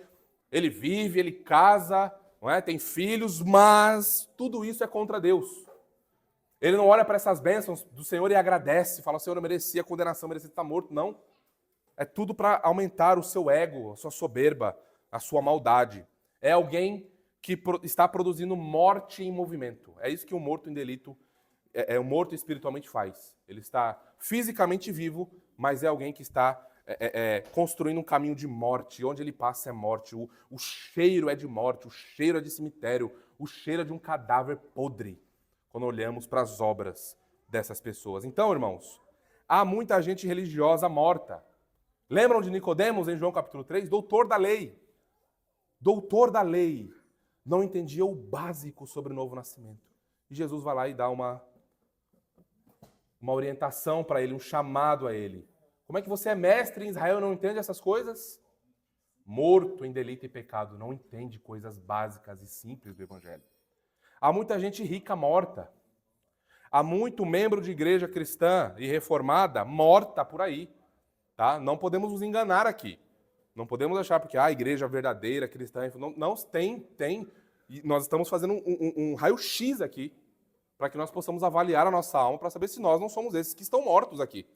ele vive, ele casa, não é? Tem filhos, mas tudo isso é contra Deus. Ele não olha para essas bênçãos do Senhor e agradece, fala, Senhor, eu merecia a condenação, merecia estar morto. Não. É tudo para aumentar o seu ego, a sua soberba, a sua maldade. É alguém que está produzindo morte em movimento. É isso que um morto em delito, um morto espiritualmente faz. Ele está fisicamente vivo, mas é alguém que está construindo um caminho de morte. Onde ele passa é morte. O cheiro é de morte, o cheiro é de cemitério, o cheiro é de um cadáver podre, quando olhamos para as obras dessas pessoas. Então, irmãos, há muita gente religiosa morta. Lembram de Nicodemos em João capítulo 3? Doutor da lei. Doutor da lei. Não entendia o básico sobre o novo nascimento. E Jesus vai lá e dá uma orientação para ele, um chamado a ele. Como é que você é mestre em Israel e não entende essas coisas? Morto em delito e pecado, não entende coisas básicas e simples do evangelho. Há muita gente rica morta. Há muito membro de igreja cristã e reformada morta por aí. Tá? Não podemos nos enganar aqui. Não podemos achar porque a igreja verdadeira, cristã... Não tem. E nós estamos fazendo um raio-x aqui para que nós possamos avaliar a nossa alma para saber se nós não somos esses que estão mortos aqui.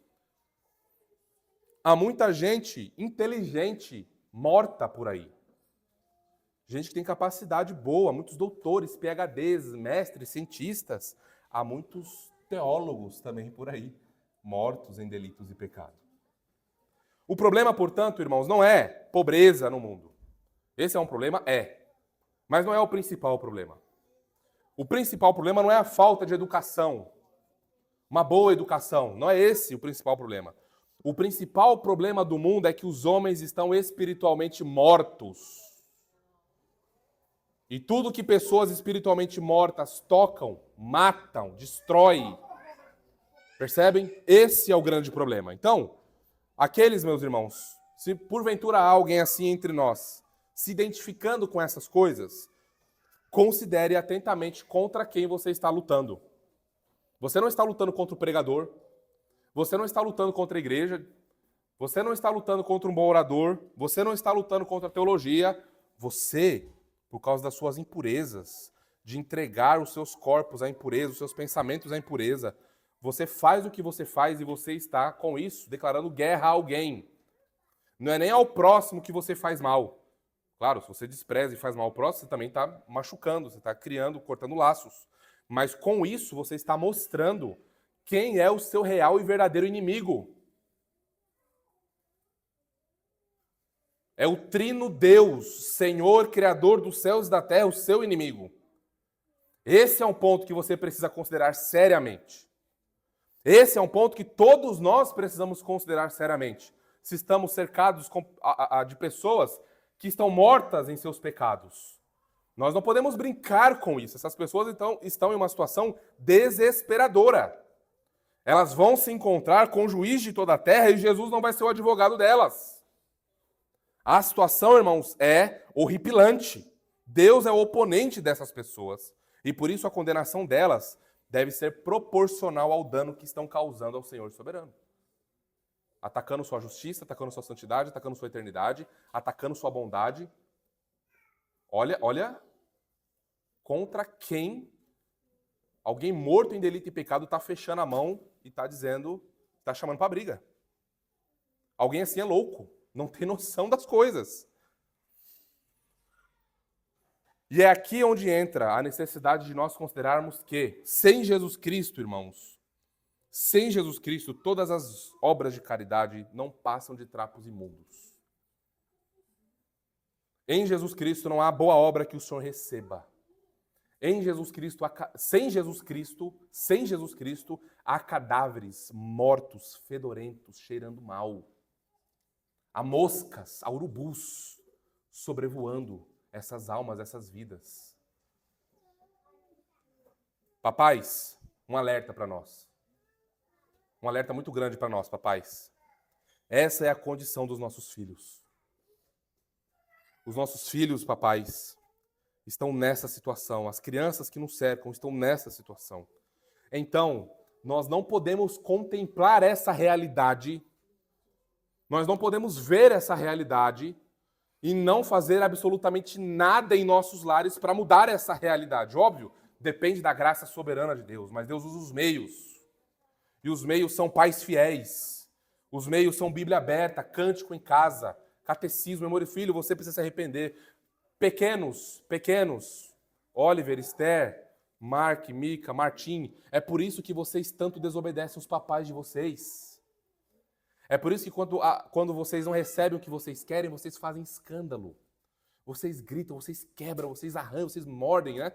Há muita gente inteligente morta por aí. Gente que tem capacidade boa, muitos doutores, PhDs, mestres, cientistas. Há muitos teólogos também por aí, mortos em delitos e pecado. O problema, portanto, irmãos, não é pobreza no mundo. Esse é um problema? Mas não é o principal problema. O principal problema não é a falta de educação, uma boa educação. Não é esse o principal problema. O principal problema do mundo é que os homens estão espiritualmente mortos. E tudo que pessoas espiritualmente mortas tocam, matam, destroem. Percebem? Esse é o grande problema. Então, aqueles, meus irmãos, se porventura há alguém assim entre nós, se identificando com essas coisas, considere atentamente contra quem você está lutando. Você não está lutando contra o pregador, você não está lutando contra a igreja, você não está lutando contra um bom orador, você não está lutando contra a teologia. Você, por causa das suas impurezas, de entregar os seus corpos à impureza, os seus pensamentos à impureza, você faz o que você faz e você está, com isso, declarando guerra a alguém. Não é nem ao próximo que você faz mal. Claro, se você despreza e faz mal ao próximo, você também está machucando, você está criando, cortando laços. Mas com isso, você está mostrando quem é o seu real e verdadeiro inimigo. É o trino Deus, Senhor, Criador dos céus e da terra, o seu inimigo. Esse é um ponto que você precisa considerar seriamente. Esse é um ponto que todos nós precisamos considerar seriamente. Se estamos cercados de pessoas que estão mortas em seus pecados. Nós não podemos brincar com isso. Essas pessoas então estão em uma situação desesperadora. Elas vão se encontrar com o juiz de toda a terra e Jesus não vai ser o advogado delas. A situação, irmãos, é horripilante. Deus é o oponente dessas pessoas. E por isso a condenação delas deve ser proporcional ao dano que estão causando ao Senhor soberano. Atacando sua justiça, atacando sua santidade, atacando sua eternidade, atacando sua bondade. Olha contra quem alguém morto em delito e pecado está fechando a mão e está dizendo, está chamando para briga. Alguém assim é louco, não tem noção das coisas. E é aqui onde entra a necessidade de nós considerarmos que, sem Jesus Cristo, irmãos, sem Jesus Cristo, todas as obras de caridade não passam de trapos imundos. Em Jesus Cristo não há boa obra que o Senhor receba. Em Jesus Cristo, sem Jesus Cristo, há cadáveres mortos, fedorentos, cheirando mal. Há moscas, há urubus sobrevoando essas almas, essas vidas. Papais, um alerta para nós. Um alerta muito grande para nós, papais. Essa é a condição dos nossos filhos. Os nossos filhos, papais, estão nessa situação. As crianças que nos cercam estão nessa situação. Então, nós não podemos contemplar essa realidade, nós não podemos ver essa realidade e não fazer absolutamente nada em nossos lares para mudar essa realidade. Óbvio, depende da graça soberana de Deus, mas Deus usa os meios. E os meios são pais fiéis. Os meios são Bíblia aberta, cântico em casa, catecismo, memória. Filho, você precisa se arrepender. Pequenos, Oliver, Esther, Mark, Mica, Martim, é por isso que vocês tanto desobedecem os papais de vocês. É por isso que quando vocês não recebem o que vocês querem, vocês fazem escândalo. Vocês gritam, vocês quebram, vocês arranham, vocês mordem, né?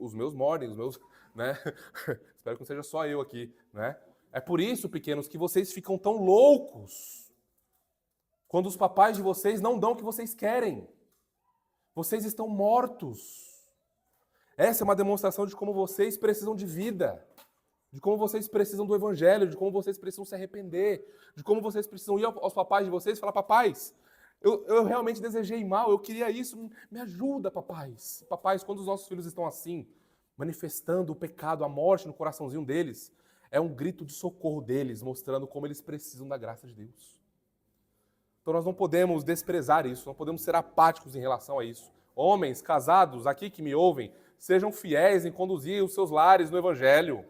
Os meus mordem, os meus, né? Espero que não seja só eu aqui, né? É por isso, pequenos, que vocês ficam tão loucos quando os papais de vocês não dão o que vocês querem. Vocês estão mortos. Essa é uma demonstração de como vocês precisam de vida, de como vocês precisam do evangelho, de como vocês precisam se arrepender, de como vocês precisam ir aos papais de vocês e falar, papais, eu realmente desejei mal, eu queria isso, me ajuda, papais. Papais, quando os nossos filhos estão assim, manifestando o pecado, a morte no coraçãozinho deles, é um grito de socorro deles, mostrando como eles precisam da graça de Deus. Então nós não podemos desprezar isso, não podemos ser apáticos em relação a isso. Homens, casados, aqui que me ouvem, sejam fiéis em conduzir os seus lares no evangelho.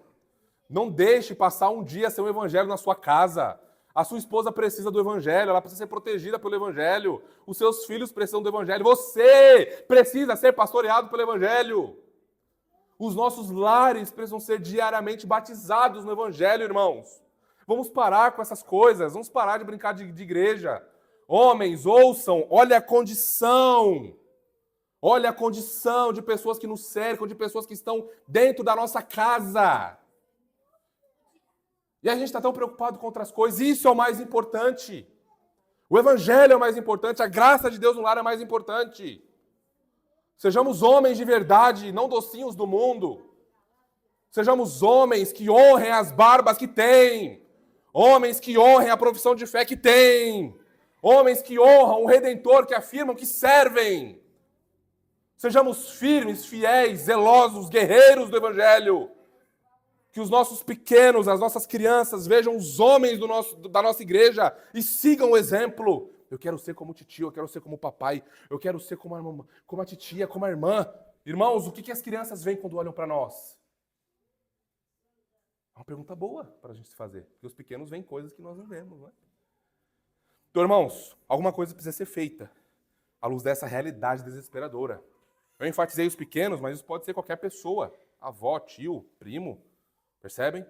Não deixe passar um dia sem o evangelho na sua casa. A sua esposa precisa do evangelho, ela precisa ser protegida pelo evangelho. Os seus filhos precisam do evangelho. Você precisa ser pastoreado pelo evangelho. Os nossos lares precisam ser diariamente batizados no evangelho, irmãos. Vamos parar com essas coisas, vamos parar de brincar de igreja. Homens, ouçam, olha a condição. Olha a condição de pessoas que nos cercam, de pessoas que estão dentro da nossa casa. E a gente está tão preocupado com outras coisas. Isso é o mais importante. O evangelho é o mais importante. A graça de Deus no lar é mais importante. Sejamos homens de verdade, não docinhos do mundo. Sejamos homens que honrem as barbas que têm. Homens que honrem a profissão de fé que têm. Homens que honram o Redentor, que afirmam que servem. Sejamos firmes, fiéis, zelosos, guerreiros do evangelho. Que os nossos pequenos, as nossas crianças vejam os homens da nossa igreja e sigam o exemplo. Eu quero ser como o titio, eu quero ser como o papai, eu quero ser como a titia, como a irmã. Irmãos, o que as crianças veem quando olham para nós? É uma pergunta boa para a gente se fazer, porque os pequenos veem coisas que nós não vemos, não é? Então, irmãos, alguma coisa precisa ser feita à luz dessa realidade desesperadora. Eu enfatizei os pequenos, mas isso pode ser qualquer pessoa, avó, tio, primo. Percebem?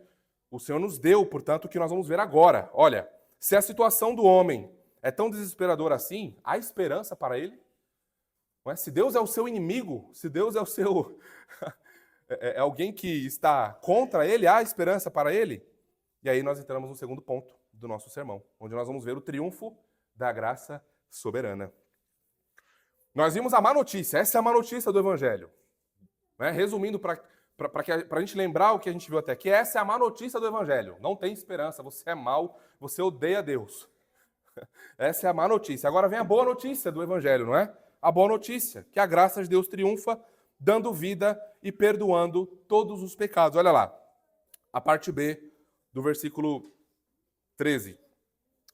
O Senhor nos deu, portanto, o que nós vamos ver agora. Olha, se a situação do homem é tão desesperadora assim, há esperança para ele? Não é? Se Deus é o seu inimigo, se Deus é o seu... é alguém que está contra ele, há esperança para ele? E aí nós entramos no segundo ponto do nosso sermão, onde nós vamos ver o triunfo da graça soberana. Nós vimos a má notícia, essa é a má notícia do Evangelho. Né? Resumindo, para a gente lembrar o que a gente viu até aqui, essa é a má notícia do Evangelho. Não tem esperança, você é mau, você odeia Deus. Essa é a má notícia. Agora vem a boa notícia do Evangelho, não é? A boa notícia, que a graça de Deus triunfa, dando vida e perdoando todos os pecados. Olha lá, a parte B do versículo 13.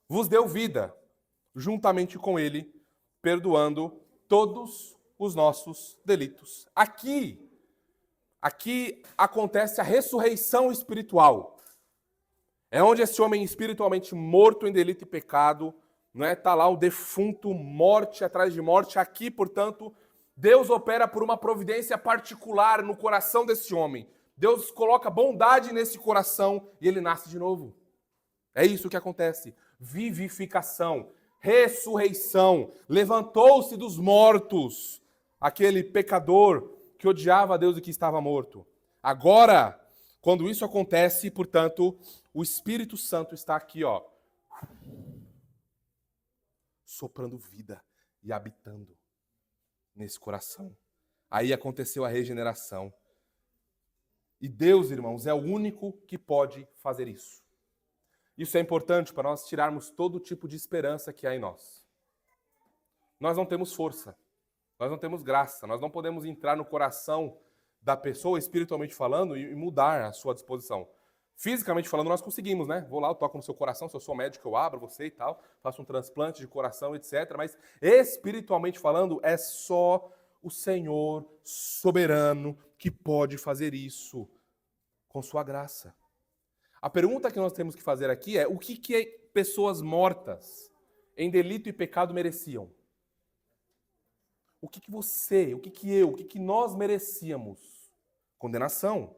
Vos deu vida, juntamente com ele, perdoando todos os nossos delitos. Aqui acontece a ressurreição espiritual. É onde esse homem espiritualmente morto em delito e pecado, não é? Está lá o defunto, morte atrás de morte. Aqui, portanto, Deus opera por uma providência particular no coração desse homem. Deus coloca bondade nesse coração e ele nasce de novo. É isso que acontece. Vivificação, ressurreição. Levantou-se dos mortos aquele pecador que odiava a Deus e que estava morto. Agora, quando isso acontece, portanto, o Espírito Santo está aqui, ó, soprando vida e habitando nesse coração. Aí aconteceu a regeneração. E Deus, irmãos, é o único que pode fazer isso. Isso é importante para nós tirarmos todo tipo de esperança que há em nós. Nós não temos força, nós não temos graça, nós não podemos entrar no coração da pessoa, espiritualmente falando, e mudar a sua disposição. Fisicamente falando, nós conseguimos, né? Vou lá, eu toco no seu coração, se eu sou médico, eu abro você e tal, faço um transplante de coração, etc. Mas espiritualmente falando, é só o Senhor soberano que pode fazer isso com sua graça. A pergunta que nós temos que fazer aqui é: o que pessoas mortas em delito e pecado mereciam? O que você, o que eu, o que nós merecíamos? Condenação.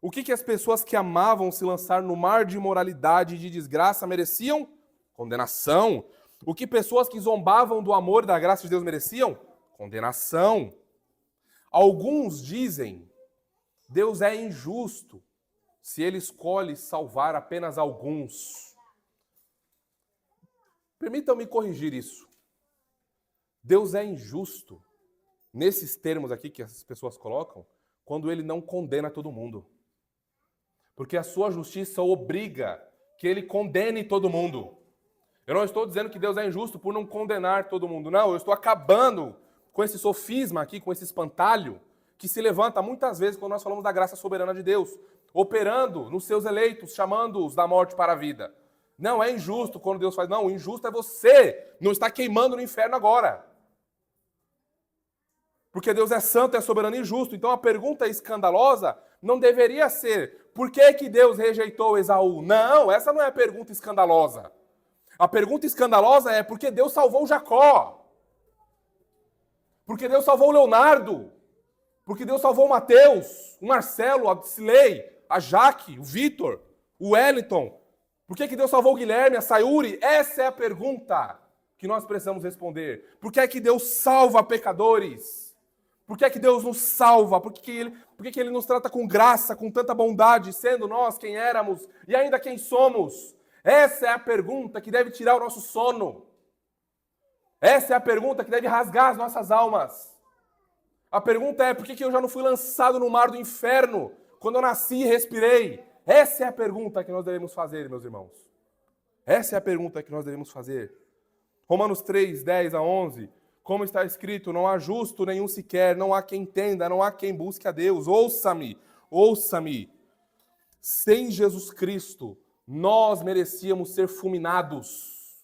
O que as pessoas que amavam se lançar no mar de imoralidade e de desgraça mereciam? Condenação. O que pessoas que zombavam do amor e da graça de Deus mereciam? Condenação. Alguns dizem: Deus é injusto se ele escolhe salvar apenas alguns. Permitam-me corrigir isso. Deus é injusto, nesses termos aqui que as pessoas colocam, quando ele não condena todo mundo. Porque a sua justiça obriga que ele condene todo mundo. Eu não estou dizendo que Deus é injusto por não condenar todo mundo. Não, eu estou acabando com esse sofisma aqui, com esse espantalho, que se levanta muitas vezes quando nós falamos da graça soberana de Deus, operando nos seus eleitos, chamando-os da morte para a vida. Não é injusto quando Deus faz. Não, o injusto é você, não está queimando no inferno agora. Porque Deus é santo, é soberano e justo. Então a pergunta escandalosa não deveria ser: por que Deus rejeitou Esaú? Não, essa não é a pergunta escandalosa. A pergunta escandalosa é: por que Deus salvou Jacó? Porque Deus salvou o Leonardo? Porque Deus salvou o Mateus, o Marcelo, a Cilei, a Jaque, o Vitor, o Wellington? Por que Deus salvou o Guilherme, a Sayuri? Essa é a pergunta que nós precisamos responder. Por que Deus salva pecadores? Por que é que Deus nos salva? Por que Ele nos trata com graça, com tanta bondade, sendo nós quem éramos e ainda quem somos? Essa é a pergunta que deve tirar o nosso sono. Essa é a pergunta que deve rasgar as nossas almas. A pergunta é, por que eu já não fui lançado no mar do inferno quando eu nasci e respirei? Essa é a pergunta que nós devemos fazer, meus irmãos. Essa é a pergunta que nós devemos fazer. Romanos 3, 10 a 11, como está escrito, não há justo nenhum sequer, não há quem entenda, não há quem busque a Deus. Ouça-me, ouça-me. Sem Jesus Cristo, nós merecíamos ser fulminados.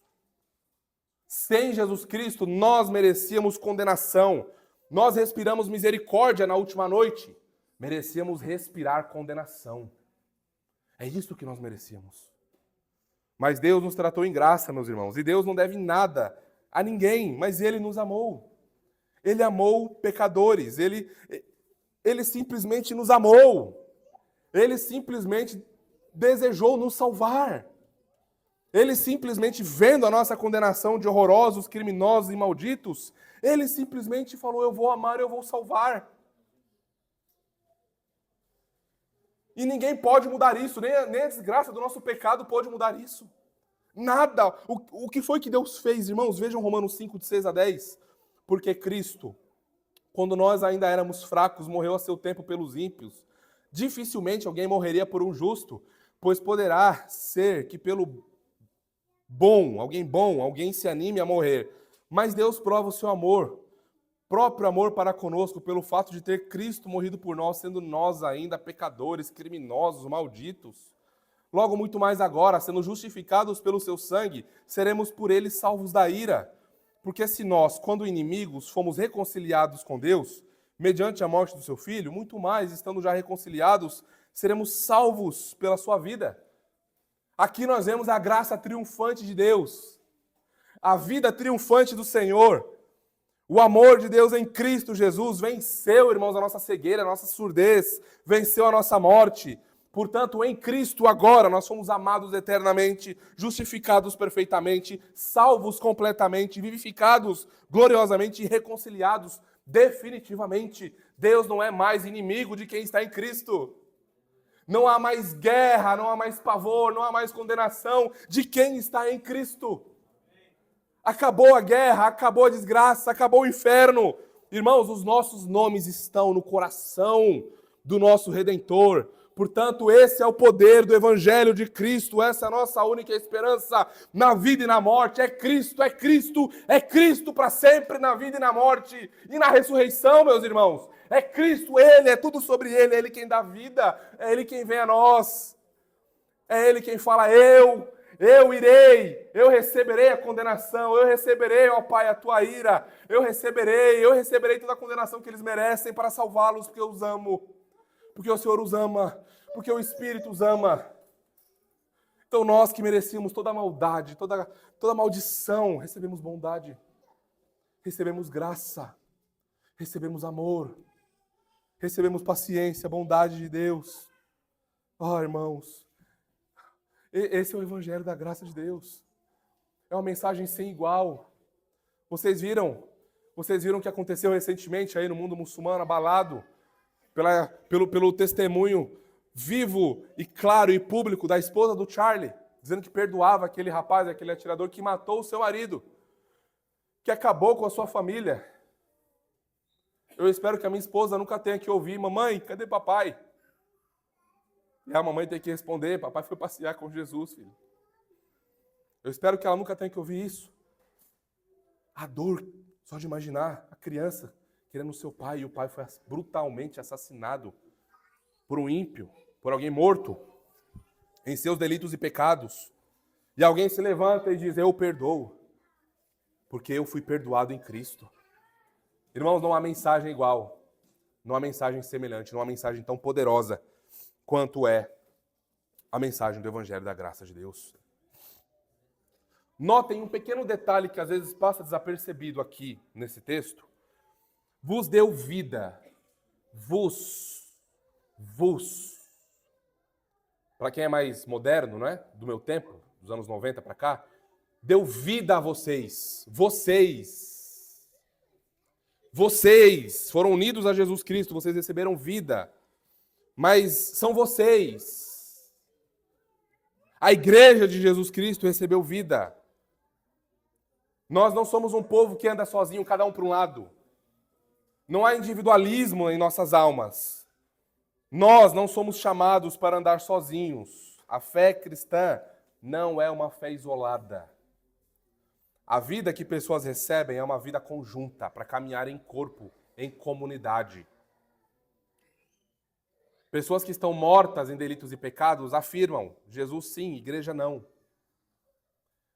Sem Jesus Cristo, nós merecíamos condenação. Nós respiramos misericórdia na última noite. Merecíamos respirar condenação. É isso que nós merecíamos. Mas Deus nos tratou em graça, meus irmãos. E Deus não deve nada a ninguém, mas Ele nos amou. Ele amou pecadores. Ele simplesmente nos amou. Ele simplesmente desejou nos salvar. Ele simplesmente, vendo a nossa condenação de horrorosos, criminosos e malditos, Ele simplesmente falou, eu vou amar, eu vou salvar. E ninguém pode mudar isso, nem a desgraça do nosso pecado pode mudar isso. Nada. O que foi que Deus fez, irmãos? Vejam Romanos 5, de 6 a 10. Porque Cristo, quando nós ainda éramos fracos, morreu a seu tempo pelos ímpios. Dificilmente alguém morreria por um justo, pois poderá ser que pelo alguém se anime a morrer. Mas Deus prova o seu amor, próprio amor para conosco, pelo fato de ter Cristo morrido por nós, sendo nós ainda pecadores, criminosos, malditos. Logo, muito mais agora, sendo justificados pelo seu sangue, seremos por ele salvos da ira. Porque se nós, quando inimigos, fomos reconciliados com Deus, mediante a morte do seu Filho, muito mais, estando já reconciliados, seremos salvos pela sua vida. Aqui nós vemos a graça triunfante de Deus, a vida triunfante do Senhor. O amor de Deus em Cristo Jesus venceu, irmãos, a nossa cegueira, a nossa surdez, venceu a nossa morte. Portanto, em Cristo agora nós somos amados eternamente, justificados perfeitamente, salvos completamente, vivificados gloriosamente e reconciliados definitivamente. Deus não é mais inimigo de quem está em Cristo. Não há mais guerra, não há mais pavor, não há mais condenação de quem está em Cristo. Acabou a guerra, acabou a desgraça, acabou o inferno. Irmãos, os nossos nomes estão no coração do nosso Redentor. Portanto, esse é o poder do Evangelho de Cristo, essa é a nossa única esperança na vida e na morte. É Cristo, é Cristo, é Cristo para sempre na vida e na morte. E na ressurreição, meus irmãos, é Cristo, Ele, é tudo sobre Ele, é Ele quem dá vida, é Ele quem vem a nós. É Ele quem fala, eu irei, eu receberei a condenação, eu receberei, ó Pai, a tua ira, eu receberei toda a condenação que eles merecem para salvá-los, porque eu os amo. Porque o Senhor os ama, porque o Espírito os ama. Então nós que merecíamos toda a maldade, toda maldição, recebemos bondade, recebemos graça, recebemos amor, recebemos paciência, bondade de Deus. Irmãos, esse é o Evangelho da graça de Deus. É uma mensagem sem igual. Vocês viram o que aconteceu recentemente aí no mundo muçulmano, abalado pelo testemunho vivo e claro e público da esposa do Charlie, dizendo que perdoava aquele rapaz, aquele atirador que matou o seu marido, que acabou com a sua família. Eu espero que a minha esposa nunca tenha que ouvir, mamãe, cadê papai? E a mamãe tem que responder, papai foi passear com Jesus, filho. Eu espero que ela nunca tenha que ouvir isso. A dor, só de imaginar, a criança querendo o seu pai, e o pai foi brutalmente assassinado por um ímpio, por alguém morto, em seus delitos e pecados. E alguém se levanta e diz, eu perdoo, porque eu fui perdoado em Cristo. Irmãos, não há mensagem igual, não há mensagem semelhante, não há mensagem tão poderosa quanto é a mensagem do Evangelho da graça de Deus. Notem um pequeno detalhe que às vezes passa desapercebido aqui nesse texto. Vos deu vida, vos. Para quem é mais moderno, não é? Do meu tempo, dos anos 90 para cá, deu vida a vocês. Vocês foram unidos a Jesus Cristo, vocês receberam vida. Mas são vocês. A igreja de Jesus Cristo recebeu vida. Nós não somos um povo que anda sozinho, cada um para um lado. Não há individualismo em nossas almas. Nós não somos chamados para andar sozinhos. A fé cristã não é uma fé isolada. A vida que pessoas recebem é uma vida conjunta, para caminhar em corpo, em comunidade. Pessoas que estão mortas em delitos e pecados afirmam, Jesus sim, igreja não.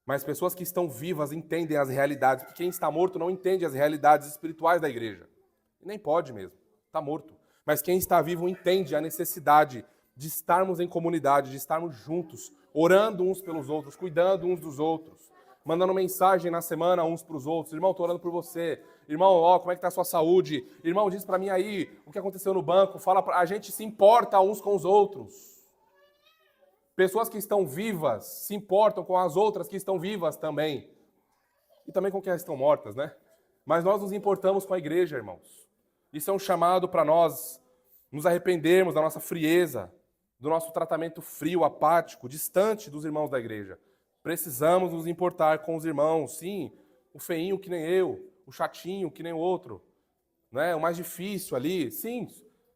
Mas pessoas que estão vivas entendem as realidades, porque quem está morto não entende as realidades espirituais da igreja. E nem pode mesmo, está morto. Mas quem está vivo entende a necessidade de estarmos em comunidade, de estarmos juntos, orando uns pelos outros, cuidando uns dos outros, mandando mensagem na semana uns para os outros. Irmão, estou orando por você. Irmão, ó, como é que está a sua saúde? Irmão, diz para mim aí o que aconteceu no banco. A gente se importa uns com os outros. Pessoas que estão vivas se importam com as outras que estão vivas também. E também com quem estão mortas, né? Mas nós nos importamos com a igreja, irmãos. Isso é um chamado para nós nos arrependermos da nossa frieza, do nosso tratamento frio, apático, distante dos irmãos da igreja. Precisamos nos importar com os irmãos, sim, o feinho que nem eu, o chatinho que nem o outro, né? O mais difícil ali, sim,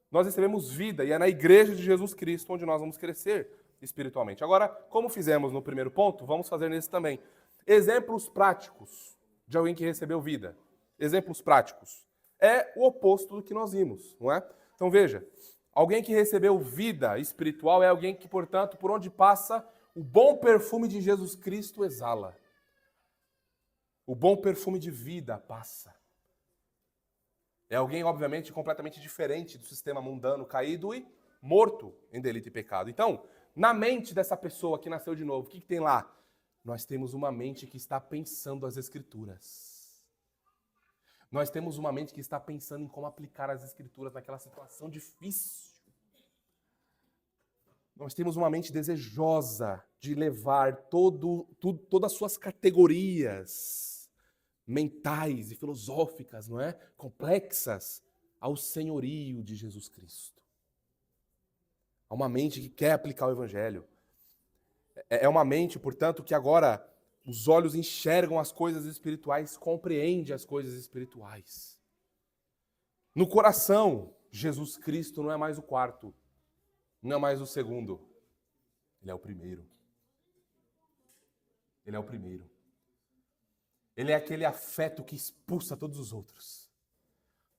nós recebemos vida e é na igreja de Jesus Cristo onde nós vamos crescer espiritualmente. Agora, como fizemos no primeiro ponto, vamos fazer nesse também. Exemplos práticos de alguém que recebeu vida. Exemplos práticos. É o oposto do que nós vimos, não é? Então veja, alguém que recebeu vida espiritual é alguém que, portanto, por onde passa, o bom perfume de Jesus Cristo exala. O bom perfume de vida passa. É alguém, obviamente, completamente diferente do sistema mundano, caído e morto em delito e pecado. Então, na mente dessa pessoa que nasceu de novo, o que tem lá? Nós temos uma mente que está pensando as Escrituras. Nós temos uma mente que está pensando em como aplicar as Escrituras naquela situação difícil. Nós temos uma mente desejosa de levar todas as suas categorias mentais e filosóficas, não é? Complexas, ao senhorio de Jesus Cristo. Há uma mente que quer aplicar o Evangelho. É uma mente, portanto, que agora os olhos enxergam as coisas espirituais, compreende as coisas espirituais. No coração, Jesus Cristo não é mais o quarto, não é mais o segundo. Ele é o primeiro. Ele é o primeiro. Ele é aquele afeto que expulsa todos os outros.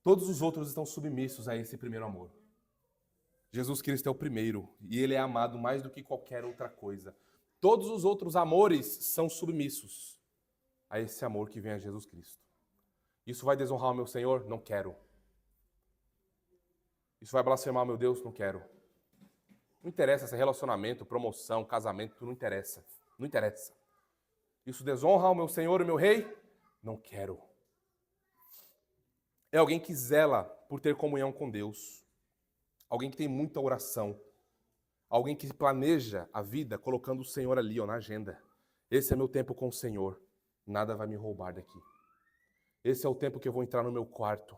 Todos os outros estão submissos a esse primeiro amor. Jesus Cristo é o primeiro e ele é amado mais do que qualquer outra coisa. Todos os outros amores são submissos a esse amor que vem a Jesus Cristo. Isso vai desonrar o meu Senhor? Não quero. Isso vai blasfemar o meu Deus? Não quero. Não interessa se é relacionamento, promoção, casamento, não interessa. Não interessa. Isso desonra o meu Senhor e o meu Rei? Não quero. É alguém que zela por ter comunhão com Deus. Alguém que tem muita oração. Alguém que planeja a vida colocando o Senhor ali, na agenda. Esse é meu tempo com o Senhor. Nada vai me roubar daqui. Esse é o tempo que eu vou entrar no meu quarto.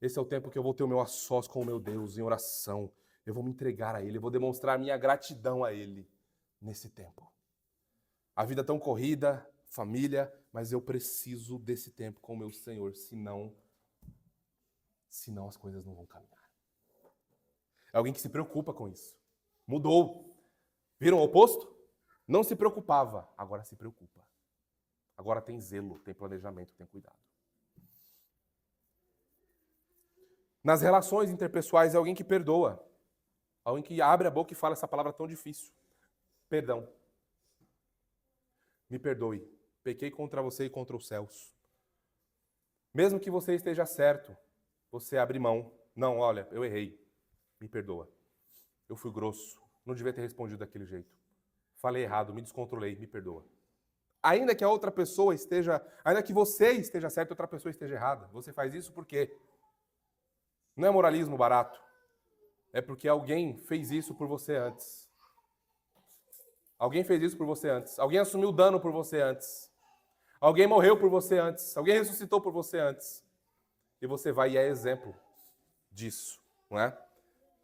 Esse é o tempo que eu vou ter o meu a sós com o meu Deus, em oração. Eu vou me entregar a Ele, eu vou demonstrar a minha gratidão a Ele nesse tempo. A vida é tão corrida, família, mas eu preciso desse tempo com o meu Senhor, senão as coisas não vão caminhar. É alguém que se preocupa com isso. Mudou. Viram o oposto? Não se preocupava, agora se preocupa. Agora tem zelo, tem planejamento, tem cuidado. Nas relações interpessoais é alguém que perdoa. Alguém que abre a boca e fala essa palavra tão difícil. Perdão. Me perdoe. Pequei contra você e contra os céus. Mesmo que você esteja certo, você abre mão. Não, olha, eu errei. Me perdoa. Eu fui grosso. Não devia ter respondido daquele jeito. Falei errado, me descontrolei, me perdoa. Ainda que a outra pessoa ainda que você esteja certo e outra pessoa esteja errada. Você faz isso por quê? Não é moralismo barato. É porque alguém fez isso por você antes. Alguém fez isso por você antes. Alguém assumiu dano por você antes. Alguém morreu por você antes. Alguém ressuscitou por você antes. e você vai e é exemplo disso, não é?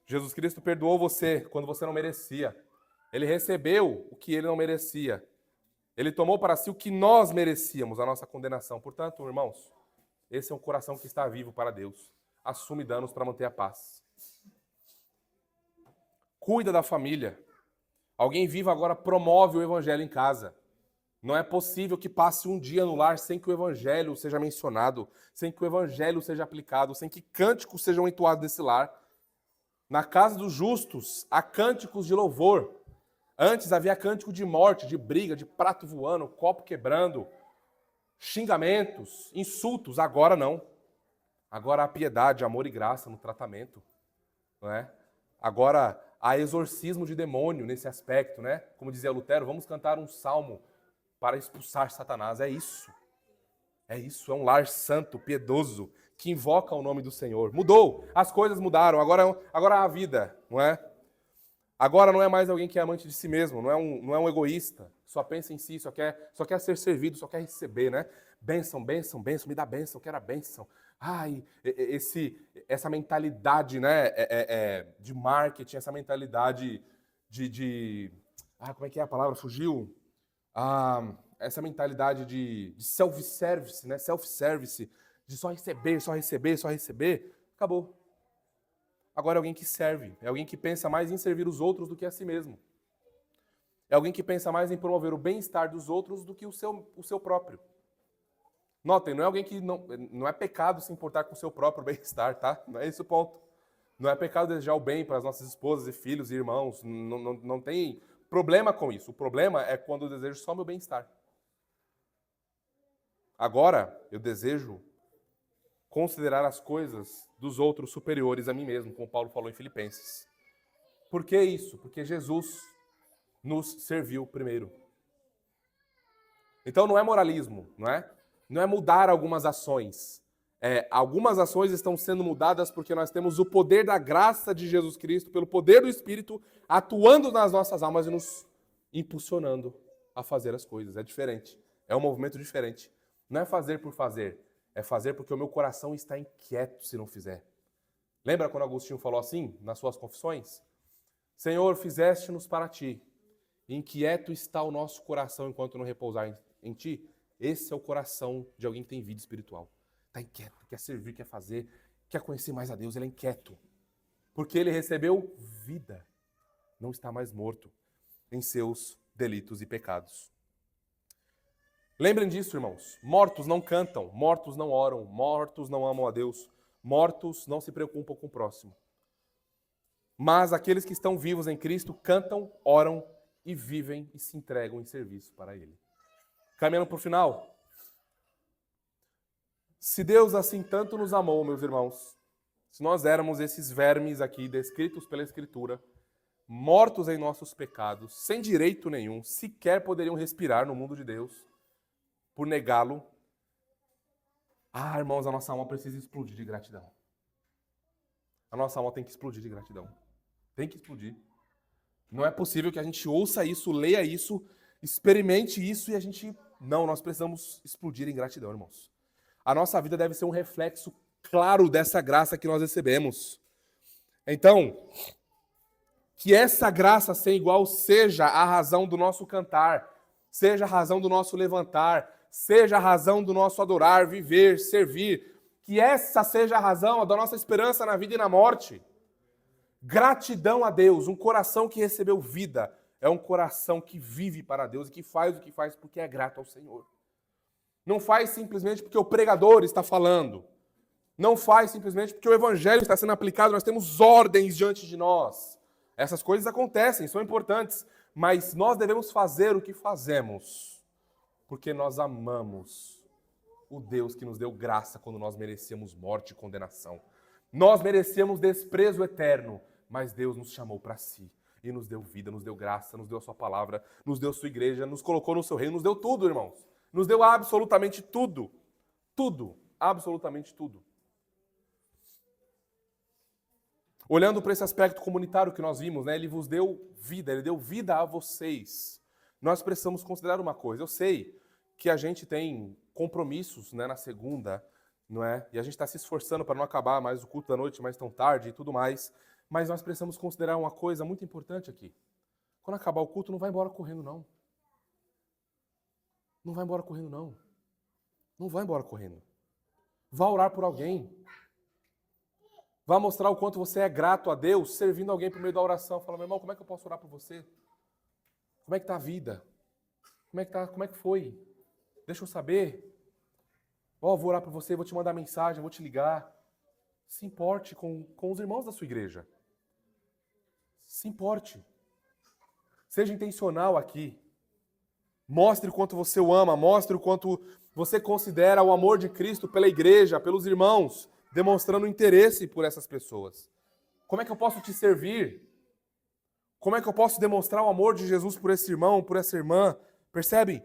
Jesus Cristo perdoou você quando você não merecia. Ele recebeu o que ele não merecia. Ele tomou para si o que nós merecíamos, a nossa condenação. Portanto, irmãos, esse é um coração que está vivo para Deus. Assume danos para manter a paz. Cuida da família. Alguém vivo agora promove o evangelho em casa. Não é possível que passe um dia no lar sem que o evangelho seja mencionado, sem que o evangelho seja aplicado, sem que cânticos sejam entoados desse lar. Na casa dos justos, há cânticos de louvor. Antes havia cântico de morte, de briga, de prato voando, copo quebrando, xingamentos, insultos. Agora não. Agora há piedade, amor e graça no tratamento. Não é? Agora há exorcismo de demônio nesse aspecto, né? Como dizia Lutero, vamos cantar um salmo para expulsar Satanás. É isso. É isso, é um lar santo, piedoso, que invoca o nome do Senhor. Mudou, as coisas mudaram, agora há a vida, não é? Agora não é mais alguém que é amante de si mesmo, não é um egoísta, só pensa em si, só quer ser servido, só quer receber, né? Bênção, bênção, bênção, me dá bênção, quero a bênção. Ai, essa mentalidade, né, de marketing, essa mentalidade como é que é a palavra? Fugiu? Essa mentalidade de self-service, né? Self-service, de só receber, só receber, só receber, acabou. Agora é alguém que serve, é alguém que pensa mais em servir os outros do que a si mesmo. É alguém que pensa mais em promover o bem-estar dos outros do que o seu próprio. Notem, não é alguém que não é pecado se importar com o seu próprio bem-estar, tá? Não é esse o ponto. Não é pecado desejar o bem para as nossas esposas e filhos e irmãos. Não tem problema com isso. O problema é quando eu desejo só meu bem-estar. Agora, eu desejo considerar as coisas dos outros superiores a mim mesmo, como Paulo falou em Filipenses. Por que isso? Porque Jesus nos serviu primeiro. Então não é moralismo, não é? Não é mudar algumas ações. Algumas ações estão sendo mudadas porque nós temos o poder da graça de Jesus Cristo, pelo poder do Espírito, atuando nas nossas almas e nos impulsionando a fazer as coisas. É diferente. É um movimento diferente. Não é fazer por fazer. É fazer porque o meu coração está inquieto se não fizer. Lembra quando Agostinho falou assim, nas suas confissões? Senhor, fizeste-nos para ti. Inquieto está o nosso coração enquanto não repousar em ti. Esse é o coração de alguém que tem vida espiritual. Está inquieto, quer servir, quer fazer, quer conhecer mais a Deus. Ele é inquieto. Porque ele recebeu vida. Não está mais morto em seus delitos e pecados. Lembrem disso, irmãos. Mortos não cantam, mortos não oram, mortos não amam a Deus, mortos não se preocupam com o próximo. Mas aqueles que estão vivos em Cristo cantam, oram e vivem e se entregam em serviço para Ele. Caminhando para o final. Se Deus assim tanto nos amou, meus irmãos, se nós éramos esses vermes aqui descritos pela Escritura, mortos em nossos pecados, sem direito nenhum, sequer poderiam respirar no mundo de Deus, por negá-lo. Irmãos, a nossa alma precisa explodir de gratidão. A nossa alma tem que explodir de gratidão. Tem que explodir. Não é possível que a gente ouça isso, leia isso, experimente isso e a gente... Não, nós precisamos explodir em gratidão, irmãos. A nossa vida deve ser um reflexo claro dessa graça que nós recebemos. Então, que essa graça sem igual seja a razão do nosso cantar, seja a razão do nosso levantar, seja a razão do nosso adorar, viver, servir. Que essa seja a razão da nossa esperança na vida e na morte. Gratidão a Deus, um coração que recebeu vida, é um coração que vive para Deus e que faz o que faz porque é grato ao Senhor. Não faz simplesmente porque o pregador está falando. Não faz simplesmente porque o evangelho está sendo aplicado, nós temos ordens diante de nós. Essas coisas acontecem, são importantes, mas nós devemos fazer o que fazemos porque nós amamos o Deus que nos deu graça quando nós merecíamos morte e condenação. Nós merecíamos desprezo eterno, mas Deus nos chamou para si e nos deu vida, nos deu graça, nos deu a sua palavra, nos deu a sua igreja, nos colocou no seu reino, nos deu tudo, irmãos. Nos deu absolutamente tudo. Tudo, absolutamente tudo. Olhando para esse aspecto comunitário que nós vimos, né, ele vos deu vida, ele deu vida a vocês. Nós precisamos considerar uma coisa. Eu sei que a gente tem compromissos, né, na segunda, não é? E a gente está se esforçando para não acabar mais o culto da noite mais tão tarde e tudo mais. Mas nós precisamos considerar uma coisa muito importante aqui. Quando acabar o culto, não vai embora correndo, não. Não vai embora correndo, não. Não vai embora correndo. Vá orar por alguém. Vá mostrar o quanto você é grato a Deus, servindo alguém por meio da oração. Fala, meu irmão, como é que eu posso orar por você? Como é que está a vida? Como é que tá? Como é que foi? Deixa eu saber. Vou orar por você, vou te mandar mensagem, vou te ligar. Se importe com os irmãos da sua igreja. Se importe. Seja intencional aqui. Mostre o quanto você o ama, mostre o quanto você considera o amor de Cristo pela igreja, pelos irmãos, demonstrando interesse por essas pessoas. Como é que eu posso te servir? Como é que eu posso demonstrar o amor de Jesus por esse irmão, por essa irmã? Percebe?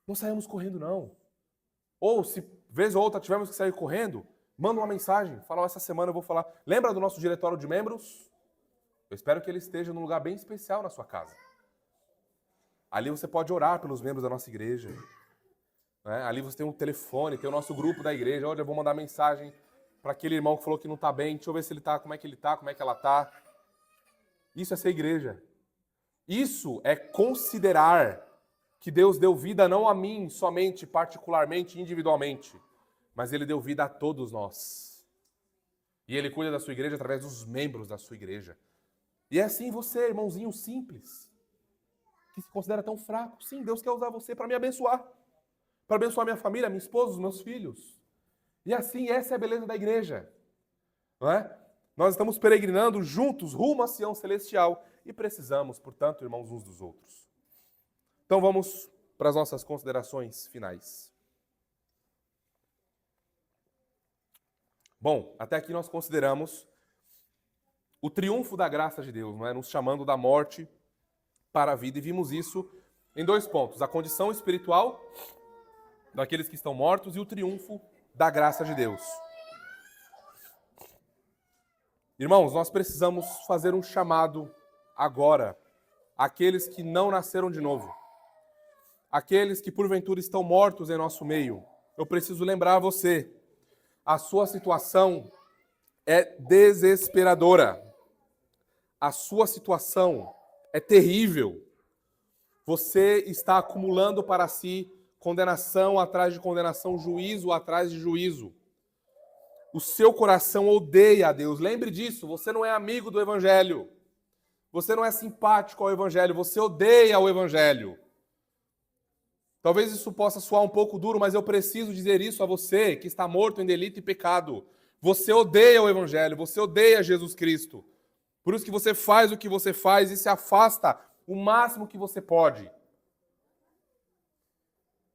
Não saímos correndo, não. Ou, se vez ou outra tivermos que sair correndo, manda uma mensagem. Fala, essa semana eu vou falar. Lembra do nosso diretório de membros? Eu espero que ele esteja num lugar bem especial na sua casa. Ali você pode orar pelos membros da nossa igreja. Né? Ali você tem um telefone, tem o nosso grupo da igreja. Onde eu vou mandar mensagem para aquele irmão que falou que não está bem. Deixa eu ver se ele está, como é que ele está, como é que ela está. Isso é ser igreja. Isso é considerar que Deus deu vida não a mim somente, particularmente, individualmente, mas Ele deu vida a todos nós. E Ele cuida da sua igreja através dos membros da sua igreja. E é assim você, irmãozinho simples, que se considera tão fraco. Sim, Deus quer usar você para me abençoar. Para abençoar minha família, minha esposa, os meus filhos. E assim, essa é a beleza da igreja. Não é? Nós estamos peregrinando juntos rumo à Sião Celestial e precisamos, portanto, irmãos, uns dos outros. Então vamos para as nossas considerações finais. Bom, até aqui nós consideramos o triunfo da graça de Deus, não é? Nos chamando da morte para a vida, e vimos isso em 2 pontos: a condição espiritual daqueles que estão mortos e o triunfo da graça de Deus. Irmãos, nós precisamos fazer um chamado agora àqueles que não nasceram de novo. Aqueles que porventura estão mortos em nosso meio. Eu preciso lembrar você, a sua situação é desesperadora. A sua situação é terrível. Você está acumulando para si condenação atrás de condenação, juízo atrás de juízo. O seu coração odeia a Deus. Lembre disso, você não é amigo do Evangelho. Você não é simpático ao Evangelho, você odeia o Evangelho. Talvez isso possa soar um pouco duro, mas eu preciso dizer isso a você que está morto em delito e pecado. Você odeia o Evangelho, você odeia Jesus Cristo. Por isso que você faz o que você faz e se afasta o máximo que você pode.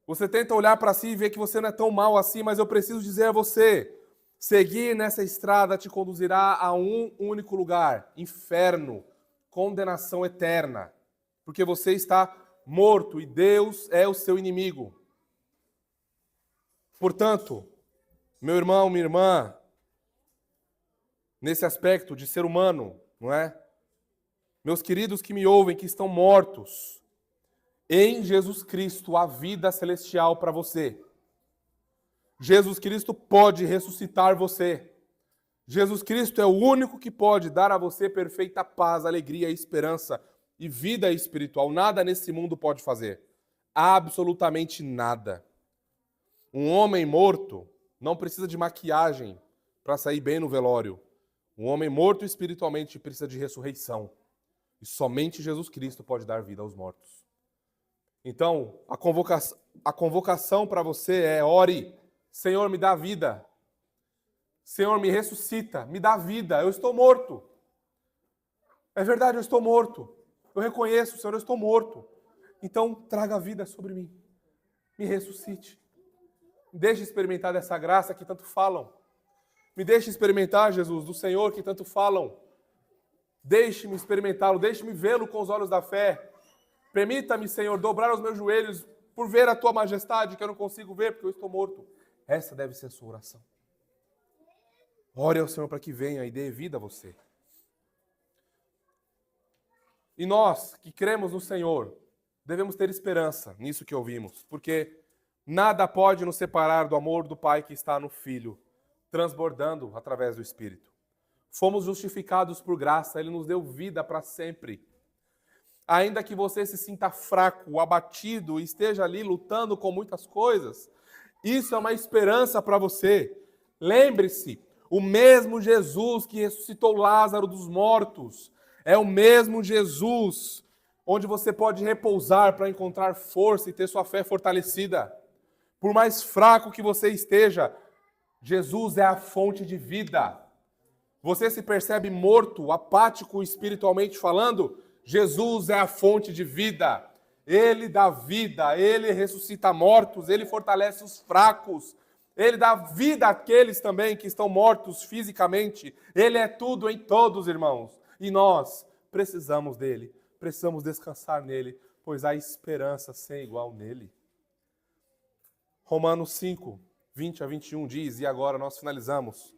Você tenta olhar para si e ver que você não é tão mal assim, mas eu preciso dizer a você, seguir nessa estrada te conduzirá a um único lugar: inferno, condenação eterna. Porque você está morto e Deus é o seu inimigo. Portanto, meu irmão, minha irmã, nesse aspecto de ser humano, não é? Meus queridos que me ouvem, que estão mortos, em Jesus Cristo há vida celestial para você. Jesus Cristo pode ressuscitar você. Jesus Cristo é o único que pode dar a você perfeita paz, alegria, esperança e vida espiritual. Nada nesse mundo pode fazer. Absolutamente nada. Um homem morto não precisa de maquiagem para sair bem no velório. Um homem morto espiritualmente precisa de ressurreição. E somente Jesus Cristo pode dar vida aos mortos. Então, a convocação para você é: ore, Senhor, me dá vida. Senhor, me ressuscita, me dá vida. Eu estou morto. É verdade, eu estou morto. Eu reconheço, Senhor, eu estou morto. Então, traga vida sobre mim. Me ressuscite. Me deixe experimentar dessa graça que tanto falam. Me deixe experimentar, Jesus, do Senhor que tanto falam. Deixe-me experimentá-lo, deixe-me vê-lo com os olhos da fé. Permita-me, Senhor, dobrar os meus joelhos por ver a Tua majestade, que eu não consigo ver porque eu estou morto. Essa deve ser a sua oração. Ore ao Senhor para que venha e dê vida a você. E nós, que cremos no Senhor, devemos ter esperança nisso que ouvimos, porque Nada pode nos separar do amor do Pai que está no Filho, transbordando através do Espírito. Fomos justificados por graça, Ele nos deu vida para sempre. Ainda que você se sinta fraco, abatido, esteja ali lutando com muitas coisas, isso é uma esperança para você. Lembre-se, o mesmo Jesus que ressuscitou Lázaro dos mortos, é o mesmo Jesus onde você pode repousar para encontrar força e ter sua fé fortalecida. Por mais fraco que você esteja, Jesus é a fonte de vida. Você se percebe morto, apático espiritualmente falando? Jesus é a fonte de vida. Ele dá vida, Ele ressuscita mortos, Ele fortalece os fracos, Ele dá vida àqueles também que estão mortos fisicamente. Ele é tudo em todos, irmãos. E nós precisamos dEle, precisamos descansar nele, pois há esperança sem igual nele. Romanos 5, 20 a 21 diz, e agora nós finalizamos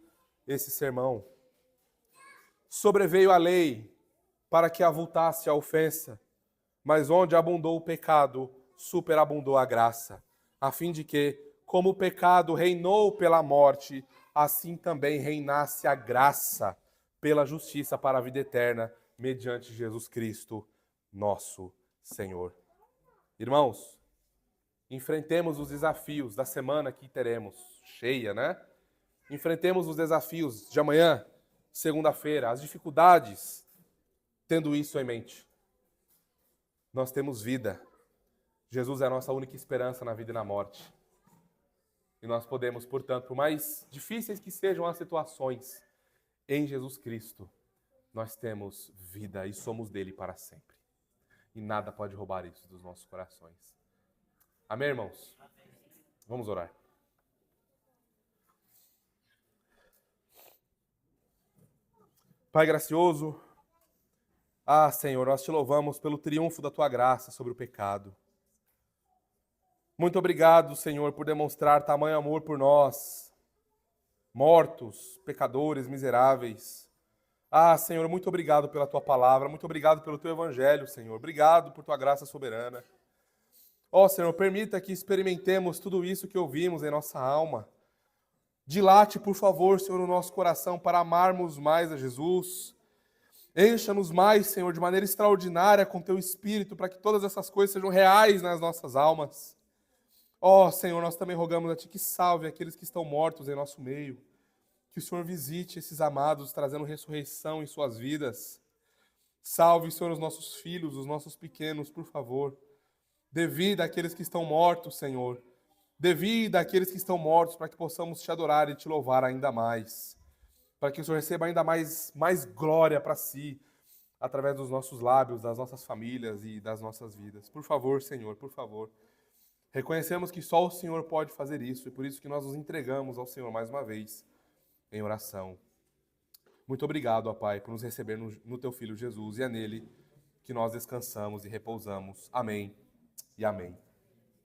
esse sermão. Sobreveio a lei para que avultasse a ofensa, mas onde abundou o pecado, superabundou a graça, a fim de que, como o pecado reinou pela morte, assim também reinasse a graça pela justiça para a vida eterna, mediante Jesus Cristo, nosso Senhor. Irmãos, enfrentemos os desafios da semana que teremos, cheia, né? Enfrentemos os desafios de amanhã, segunda-feira, as dificuldades, tendo isso em mente. Nós temos vida. Jesus é a nossa única esperança na vida e na morte. E nós podemos, portanto, por mais difíceis que sejam as situações, em Jesus Cristo, nós temos vida e somos dele para sempre. E nada pode roubar isso dos nossos corações. Amém, irmãos? Vamos orar. Pai gracioso, Senhor, nós te louvamos pelo triunfo da tua graça sobre o pecado. Muito obrigado, Senhor, por demonstrar tamanho amor por nós, mortos, pecadores, miseráveis. Senhor, muito obrigado pela tua palavra, muito obrigado pelo teu evangelho, Senhor. Obrigado por tua graça soberana. Senhor, permita que experimentemos tudo isso que ouvimos em nossa alma. Dilate, por favor, Senhor, o nosso coração para amarmos mais a Jesus. Encha-nos mais, Senhor, de maneira extraordinária com teu Espírito, para que todas essas coisas sejam reais nas nossas almas. Senhor, nós também rogamos a Ti que salve aqueles que estão mortos em nosso meio. Que o Senhor visite esses amados, trazendo ressurreição em suas vidas. Salve, Senhor, os nossos filhos, os nossos pequenos, por favor. Dê vida àqueles que estão mortos, Senhor. Dê vida àqueles que estão mortos, para que possamos Te adorar e Te louvar ainda mais. Para que o Senhor receba ainda mais glória para Si, através dos nossos lábios, das nossas famílias e das nossas vidas. Por favor, Senhor, por favor. Reconhecemos que só o Senhor pode fazer isso, e por isso que nós nos entregamos ao Senhor mais uma vez, em oração. Muito obrigado, Pai, por nos receber no Teu Filho Jesus, e é nele que nós descansamos e repousamos. Amém e amém.